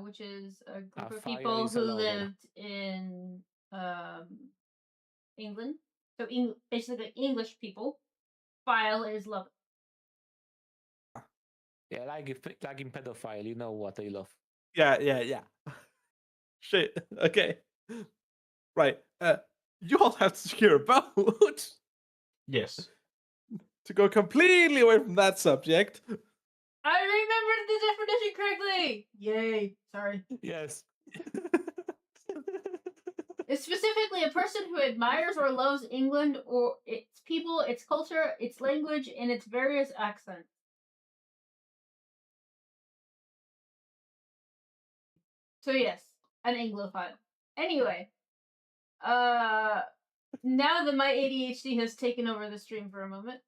which is a group of fire people is a who lover. lived in England. So basically English people. File is love. Yeah, like in pedophile, you know what I love. Yeah. Shit. Okay. Right. You all have to secure a boat. Yes. To go completely away from that subject. I remembered the definition correctly! Yay. Sorry. Yes. It's specifically a person who admires or loves England or its people, its culture, its language, and its various accents. So yes, an Anglophile. Anyway, now that my ADHD has taken over the stream for a moment,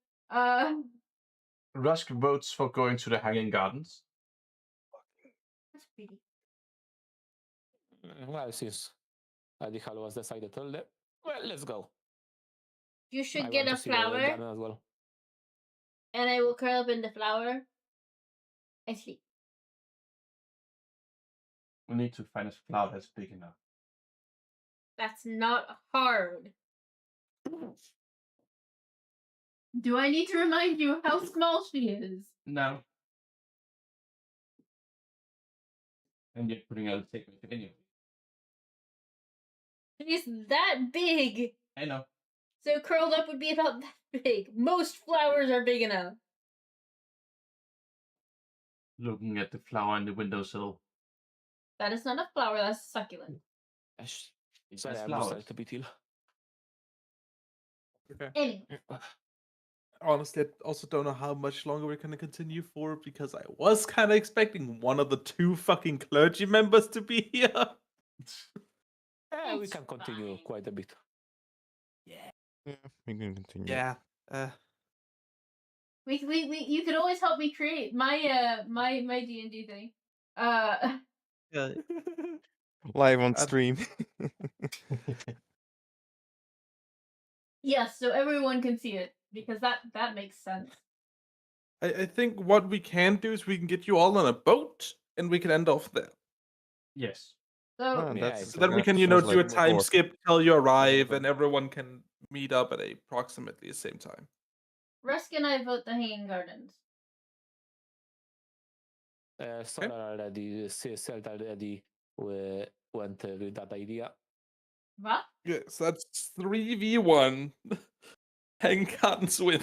Rusk votes for going to the Hanging Gardens. that's pretty. Well, since Adihal was decided, well, let's go. You should I get want a to see the flower, garden as well. and I will curl up in the flower and sleep. We need to find a flower that's big enough. That's not hard. Do I need to remind you how small she is? No. And you're putting out a take with it anyway. She's that big. I know. So curled up would be about that big. Most flowers are big enough. Looking at the flower in the windowsill. That is not a flower, that's a succulent. Sorry, That's I'm flowers. starting to be ill. Okay. Anyway, Honestly, I also don't know how much longer we're gonna continue for because I was kind of expecting one of the two fucking clergy members to be here. Yeah, we It's can continue fine. quite a bit. Yeah, we can continue. Yeah. you could always help me create my my D&D thing. Yeah. Live on stream. Yes, so everyone can see it because that makes sense. I think what we can do is we can get you all on a boat and we can end off there. Yes. So Oh, Yeah, that's it's So then we like can, sounds do like a time work. skip till you arrive, Whatever. and everyone can meet up at approximately the same time. Rusk and I vote the Hanging Gardens. Sora already said already went with that idea. What? Yes, that's 3v1. Hang Cotton's win.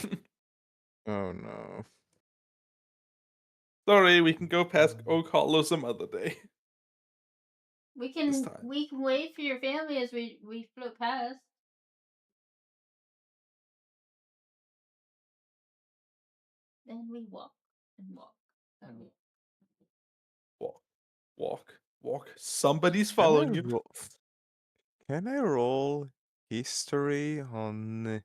Oh no. Sorry, we can go past Oak Hollow some other day. We This can time. wait for your family as we float past. Then we walk and walk and walk. Walk. Somebody's Can I following you. ro- can I roll history on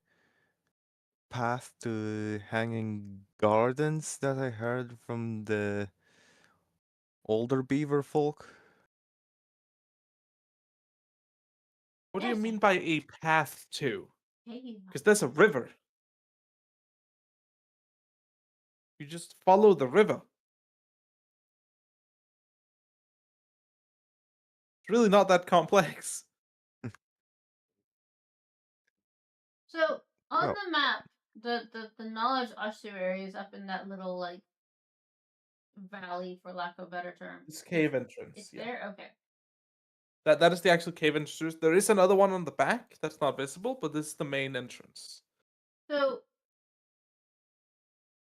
path to Hanging Gardens that I heard from the older beaver folk? What do you Yes. mean by a path to? Hey, Because there's a river. You just follow the river. It's really not that complex. so on Oh, the map, the knowledge ossuary is up in that little like valley, for lack of a better term. It's cave entrance. It's Yeah. there. Okay. That is the actual cave entrance. There is another one on the back that's not visible, but this is the main entrance. So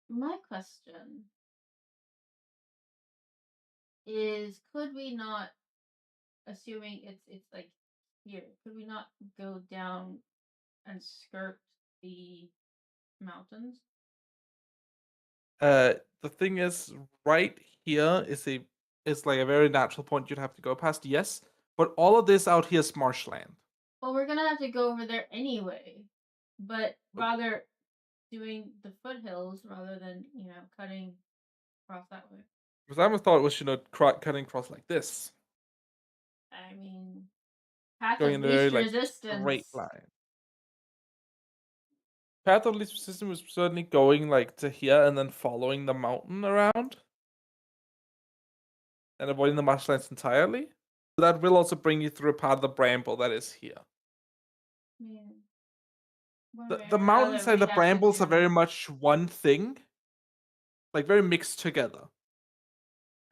my question is, could we not, assuming it's like here, could we not go down and skirt the mountains? The thing is, right here is like a very natural point you'd have to go past. Yes, but all of this out here is marshland. Well, we're gonna have to go over there anyway, but rather doing the foothills rather than cutting across that way. Because I always thought it was cutting across like this, I mean, path going of in a very least like straight resistance. line. Path of least resistance was certainly going like to here and then following the mountain around and avoiding the marshlands entirely. That will also bring you through a part of the bramble that is here. I mean, one The way the or another, mountains and we the have to brambles are do. very much one thing, like very mixed together.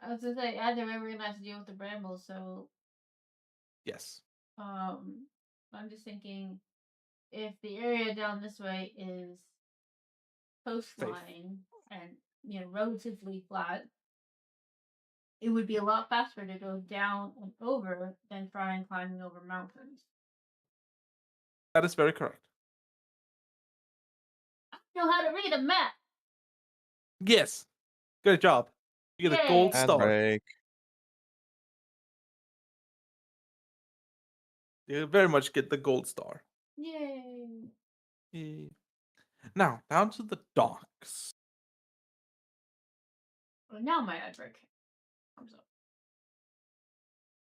I was gonna say either way, we're gonna have to deal with the brambles. So, Yes. I'm just thinking, if the area down this way is coastline and relatively flat, it would be a lot faster to go down and over than try and climbing over mountains. That is very correct. I know how to read a map. Yes. Good job. You get a gold Yay. ad star. break. You very much get the gold star. Yay. Yay. Now, down to the docks. Well, now my ad break comes up.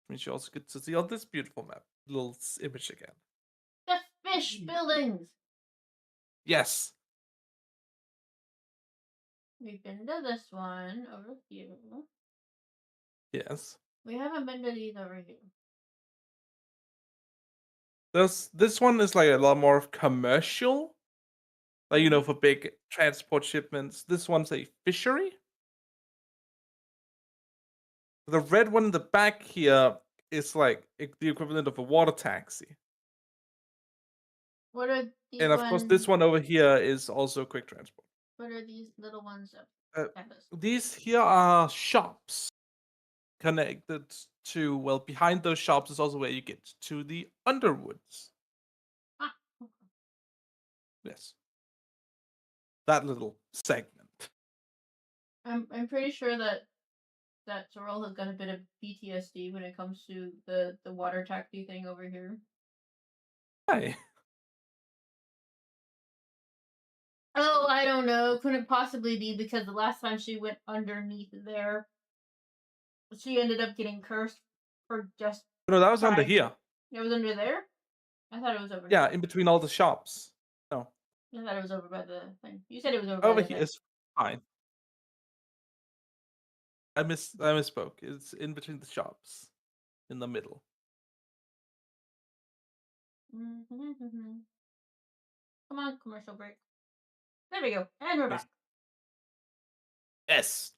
Which you also get to see on this beautiful map. Little image again. The fish buildings. Yes. We've been to this one over here. Yes. We haven't been to these over here. This one is like a lot more commercial. Like, for big transport shipments. This one's a fishery. The red one in the back here is like the equivalent of a water taxi. What are these And of course, this one over here is also quick transport. What are these little ones up at us? These here are shops connected to, well, behind those shops is also where you get to the Underwoods. Ah, okay. Yes. That little segment. I'm pretty sure that Sorrel has got a bit of PTSD when it comes to the water taxi thing over here. Hi. Oh, I don't know. Couldn't possibly be because the last time she went underneath there, she ended up getting cursed for just. No, that was under here. It was under there? I thought it was over Yeah, here. in between all the shops. No. I thought it was over by the thing. You said it was over Over by the here thing. is fine. I misspoke. It's in between the shops. In the middle. Come on, commercial break. There we go. And we're Yes. back. Yes.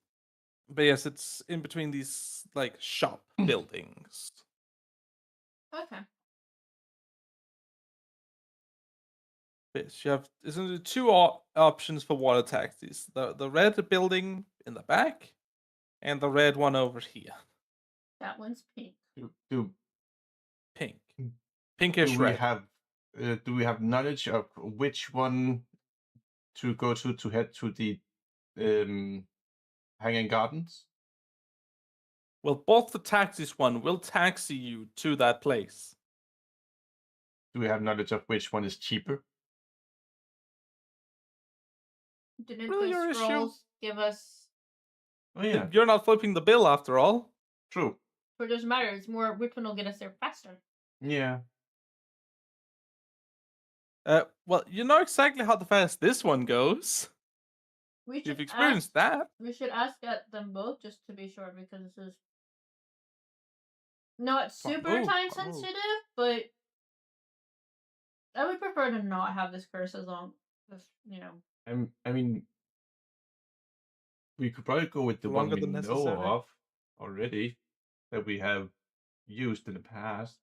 But yes, it's in between these like shop buildings. Okay. Yes, you have essentially two options for water taxis: the red building in the back, and the red one over here, That one's pink. Do pink, do pinkish we red. have knowledge of which one to go to head to the Hanging Gardens? Well, both the taxis one will taxi you to that place. Do we have knowledge of which one is cheaper? Didn't Really, the your issue? scrolls give us? Oh yeah, You're not flipping the bill after all. true. But it doesn't matter. It's more which one will get us there faster. Yeah. Well, you know exactly how fast this one goes. We should You've experienced that. We should ask at them both just to be sure, because this is not Smart super move, time smart move. sensitive, but I would prefer to not have this curse as long as I mean, we could probably go with the one Longer we than know necessary. of already, that we have used in the past.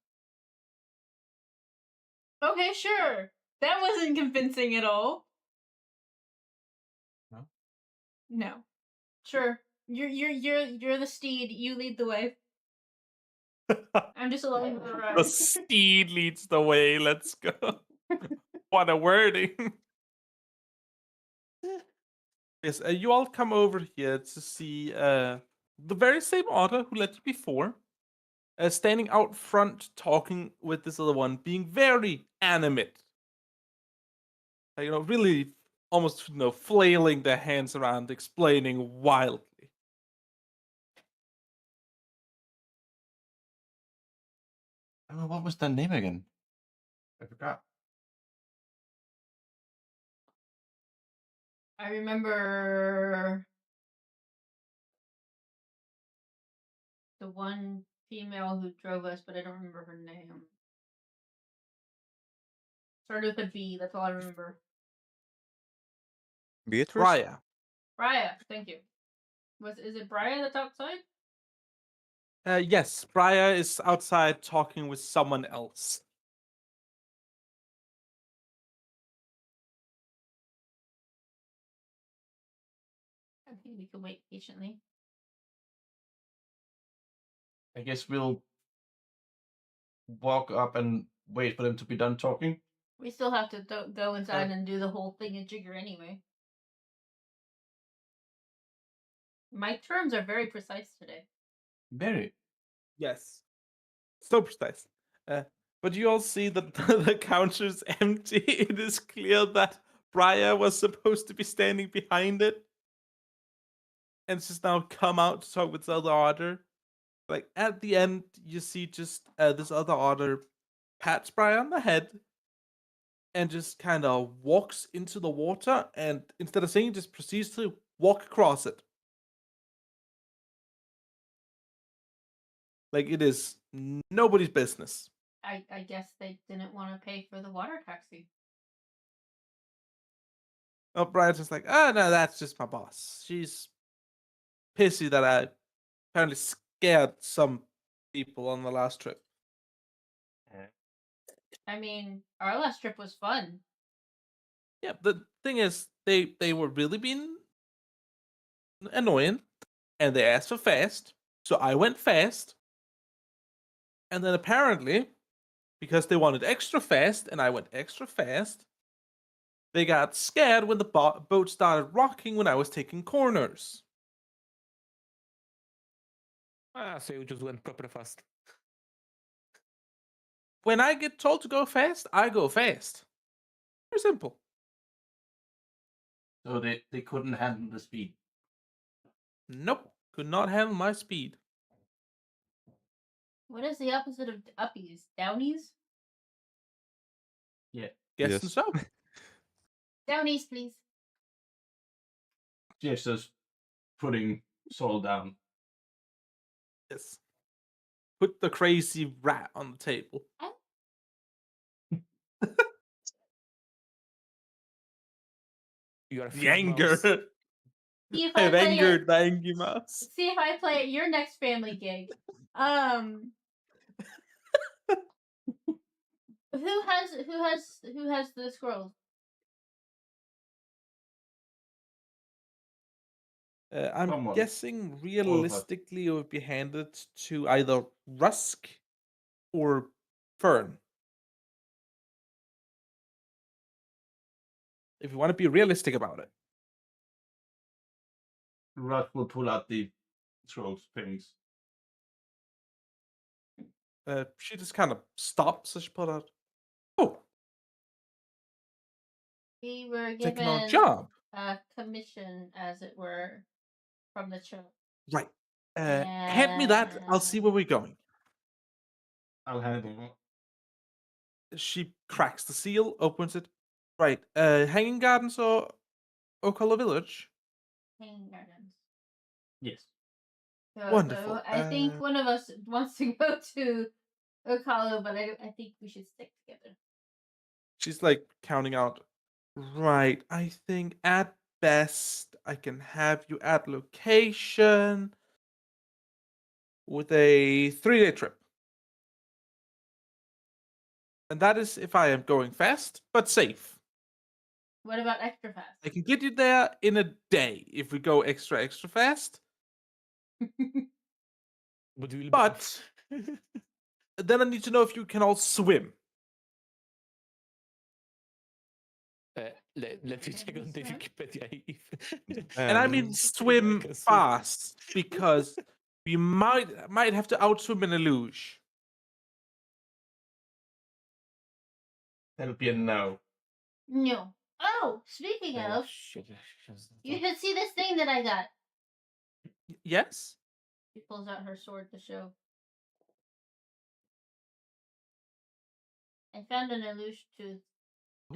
Okay, sure. That wasn't convincing at all. No? No. Sure. You're the steed. You lead the way. I'm just along for the ride. The steed leads the way. Let's go. What a wording. Yes, you all come over here to see the very same otter who let you before, standing out front talking with this other one, being very animate. Really almost, flailing their hands around, explaining wildly. Oh, what was their name again? I forgot. I remember the one female who drove us, but I don't remember her name. Started with a B. That's all I remember. Beatrice? Raya. Brian, thank you. Is it Brian that's outside? Yes, Raya is outside talking with someone else. I think we can wait patiently. I guess we'll walk up and wait for them to be done talking. We still have to go inside and do the whole thing and jigger anyway. My terms are very precise today. Very. Yes. So precise. But you all see that the counter's empty. It is clear that Briar was supposed to be standing behind it. And it's just now come out to talk with this other otter. Like, at the end, you see just this other otter pats Briar on the head and just kind of walks into the water, and instead of singing, just proceeds to walk across it. Like, it is nobody's business. I guess they didn't want to pay for the water taxi. Oh, Brian's just like, oh, no, that's just my boss. She's pissy that I apparently scared some people on the last trip. I mean, our last trip was fun. Yeah, the thing is, they were really being annoying, and they asked for fast, so I went fast. And then apparently, because they wanted extra fast, and I went extra fast, they got scared when the boat started rocking when I was taking corners. So you just went proper fast. When I get told to go fast, I go fast. Very simple. So they couldn't handle the speed. Nope, could not handle my speed. What is the opposite of uppies? Downies? Yeah. Guessing Yes. so. Downies, please. Just putting Saul down. Yes. Put the crazy rat on the table. You are The fish anger. mouse. See if I've I play angered it. the angry mouse. See if I play at your next family gig. Who has the scrolls? I'm Someone. guessing realistically it would be handed to either Rusk or Fern. If you want to be realistic about it. Russ will pull out the scrolls things. She just kind of stops as she put out. Oh, We were taking on a given job. a commission, as it were, from the church. Right. Hand me that. I'll see where we're going. I'll hand it over. She cracks the seal, opens it. Right. Hanging Gardens or Ocala Village? Hanging Gardens. Yes. So Wonderful. I think one of us wants to go to Ocala, but I think we should stick together. She's like counting out. Right. I think at best I can have you at location with a 3-day trip. And that is if I am going fast, but safe. What about extra fast? I can get you there in a day if we go extra fast. But then I need to know if you can all swim. Let me check on the Wikipedia if. And I mean swim can swim. fast because we might have to outswim in a luge. That'll be a no. No. Oh, speaking of, you should see this thing that I got. Yes? She pulls out her sword to show. I found an illusion tooth.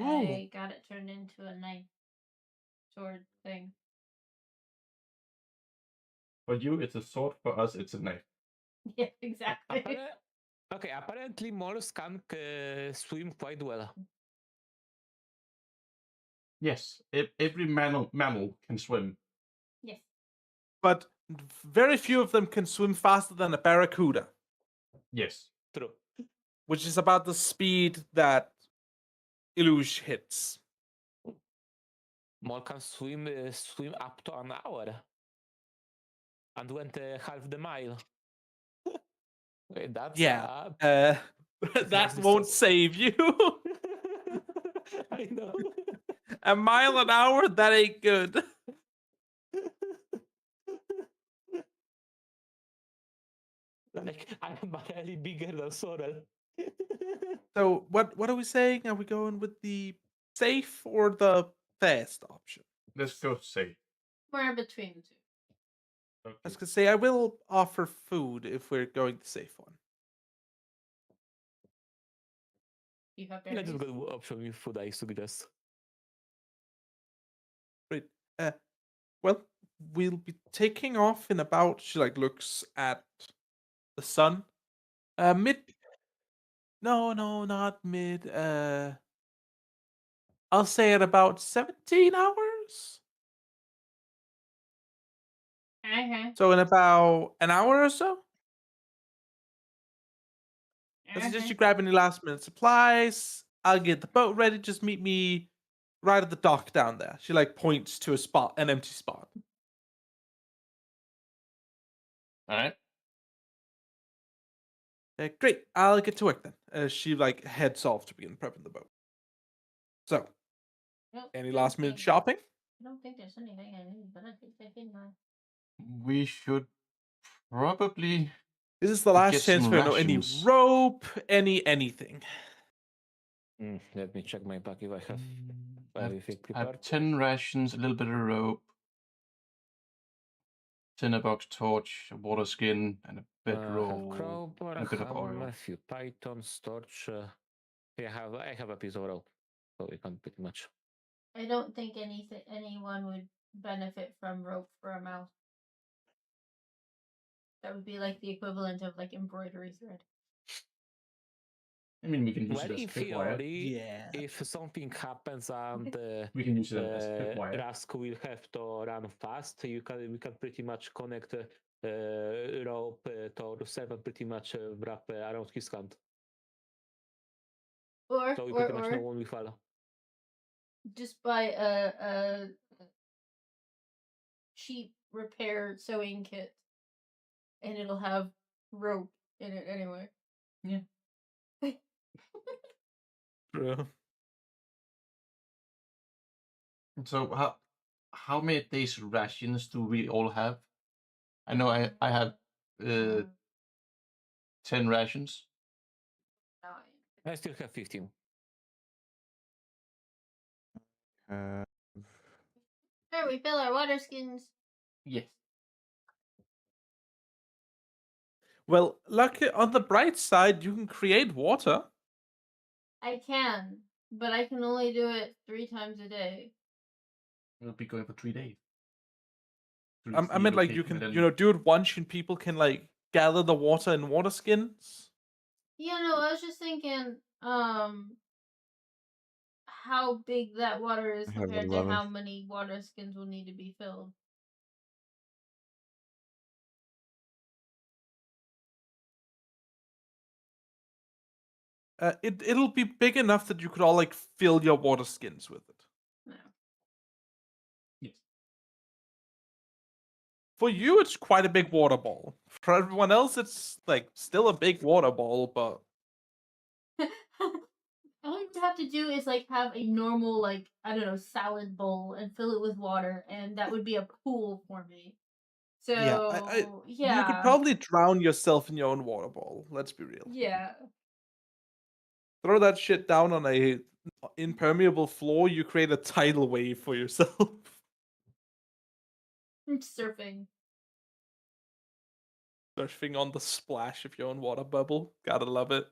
Ooh. I got it turned into a knife sword thing. For you, it's a sword. For us, it's a knife. Yeah, exactly. Okay, apparently moles can swim quite well. Yes, every mammal can swim. Yes. But very few of them can swim faster than a barracuda. Yes. True. Which is about the speed that Illuge hits. Mole can swim up to an hour. And went half the mile. Okay, that's that won't save you. I know. A mile an hour, that ain't good. Like, I'm barely bigger than Sorel. So what are we saying? Are we going with the safe or the fast option? Let's go safe. We're between the two. Okay. I was gonna say I will offer food if we're going the safe one. You have Let's berries? go option with food, I suggest. Great. Well, we'll be taking off in about. She like looks at the sun. Mid. No, not mid. I'll say at about 17 hours. So in about an hour or so. I suggest you grab any last minute supplies. I'll get the boat ready. Just meet me right at the dock down there. She like points to a spot, an empty spot. All right. Great. I'll get to work then. She like heads off to begin prepping the boat. So, any last minute shopping? I don't think there's anything I need, but I think I can. We should probably. This is the last get chance some for any rations. rope, anything. Let me check my pack if I have everything I have prepared. 10 rations, a little bit of rope, tinderbox torch, a water skin, and a I have bedroll, crowbar, and a bit of hammer, oil. a few pythons, torch. I have a piece of rope, so we can pretty much. I don't think anyone would benefit from rope for a mouse. That would be like the equivalent of like embroidery thread. I mean, we can use Well, it as in a tripwire. theory, Yeah. if something happens and We can use it as a tripwire. Rask will have to run fast, we can pretty much connect rope to 7 pretty much wrap around his hand. So we pretty much know when we fall. Just buy a cheap repair sewing kit, and it'll have rope in it anyway. Yeah. True. So how many days rations do we all have? I know I have 10 rations. I still have 15. Uh, Sure, we fill our water skins. Yes. Well, lucky on the bright side, you can create water. I can, but I can only do it 3 times a day. We'll be going for 3 days. I meant like you can, do it once and people can like gather the water in water skins. Yeah, no, I was just thinking, how big that water is I have compared to 11. how many water skins will need to be filled. It'll be big enough that you could all like fill your water skins with it. No. Yes. For you, it's quite a big water ball. For everyone else, it's like still a big water ball, but All you have to do is like have a normal, like, I don't know, salad bowl and fill it with water, and that would be a pool for me. So yeah, you could probably drown yourself in your own water ball. Let's be real. Yeah. Throw that shit down on a impermeable floor. You create a tidal wave for yourself. Surfing. Surfing on the splash of your own water bubble. Gotta love it.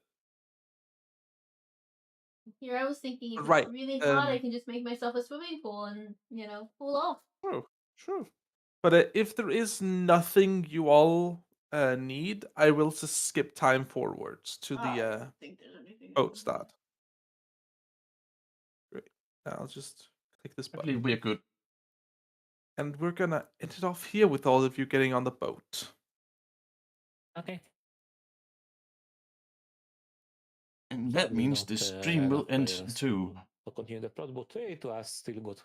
Here I was thinking if Right, it's really hot, I can just make myself a swimming pool and, cool off. True. But if there is nothing you all need, I will just skip time forwards to I the don't think there's anything. boat start. Great. I'll just click this I button. believe we're good. And we're gonna end it off here with all of you getting on the boat. Okay. And that means the stream will end too. To continue the plot, but it was still good.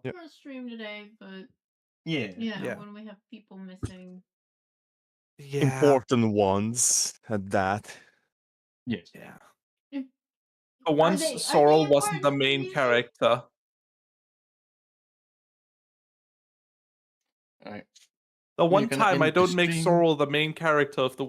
Yep. We're stream today, but Yeah. Yeah. when we have people missing. Yeah. Important ones at that. Yes. Yeah. Mm. For once, they Sorrel wasn't the important to main you? character. Alright. The We're one gonna time end I the don't make stream. Sorrel the main character of the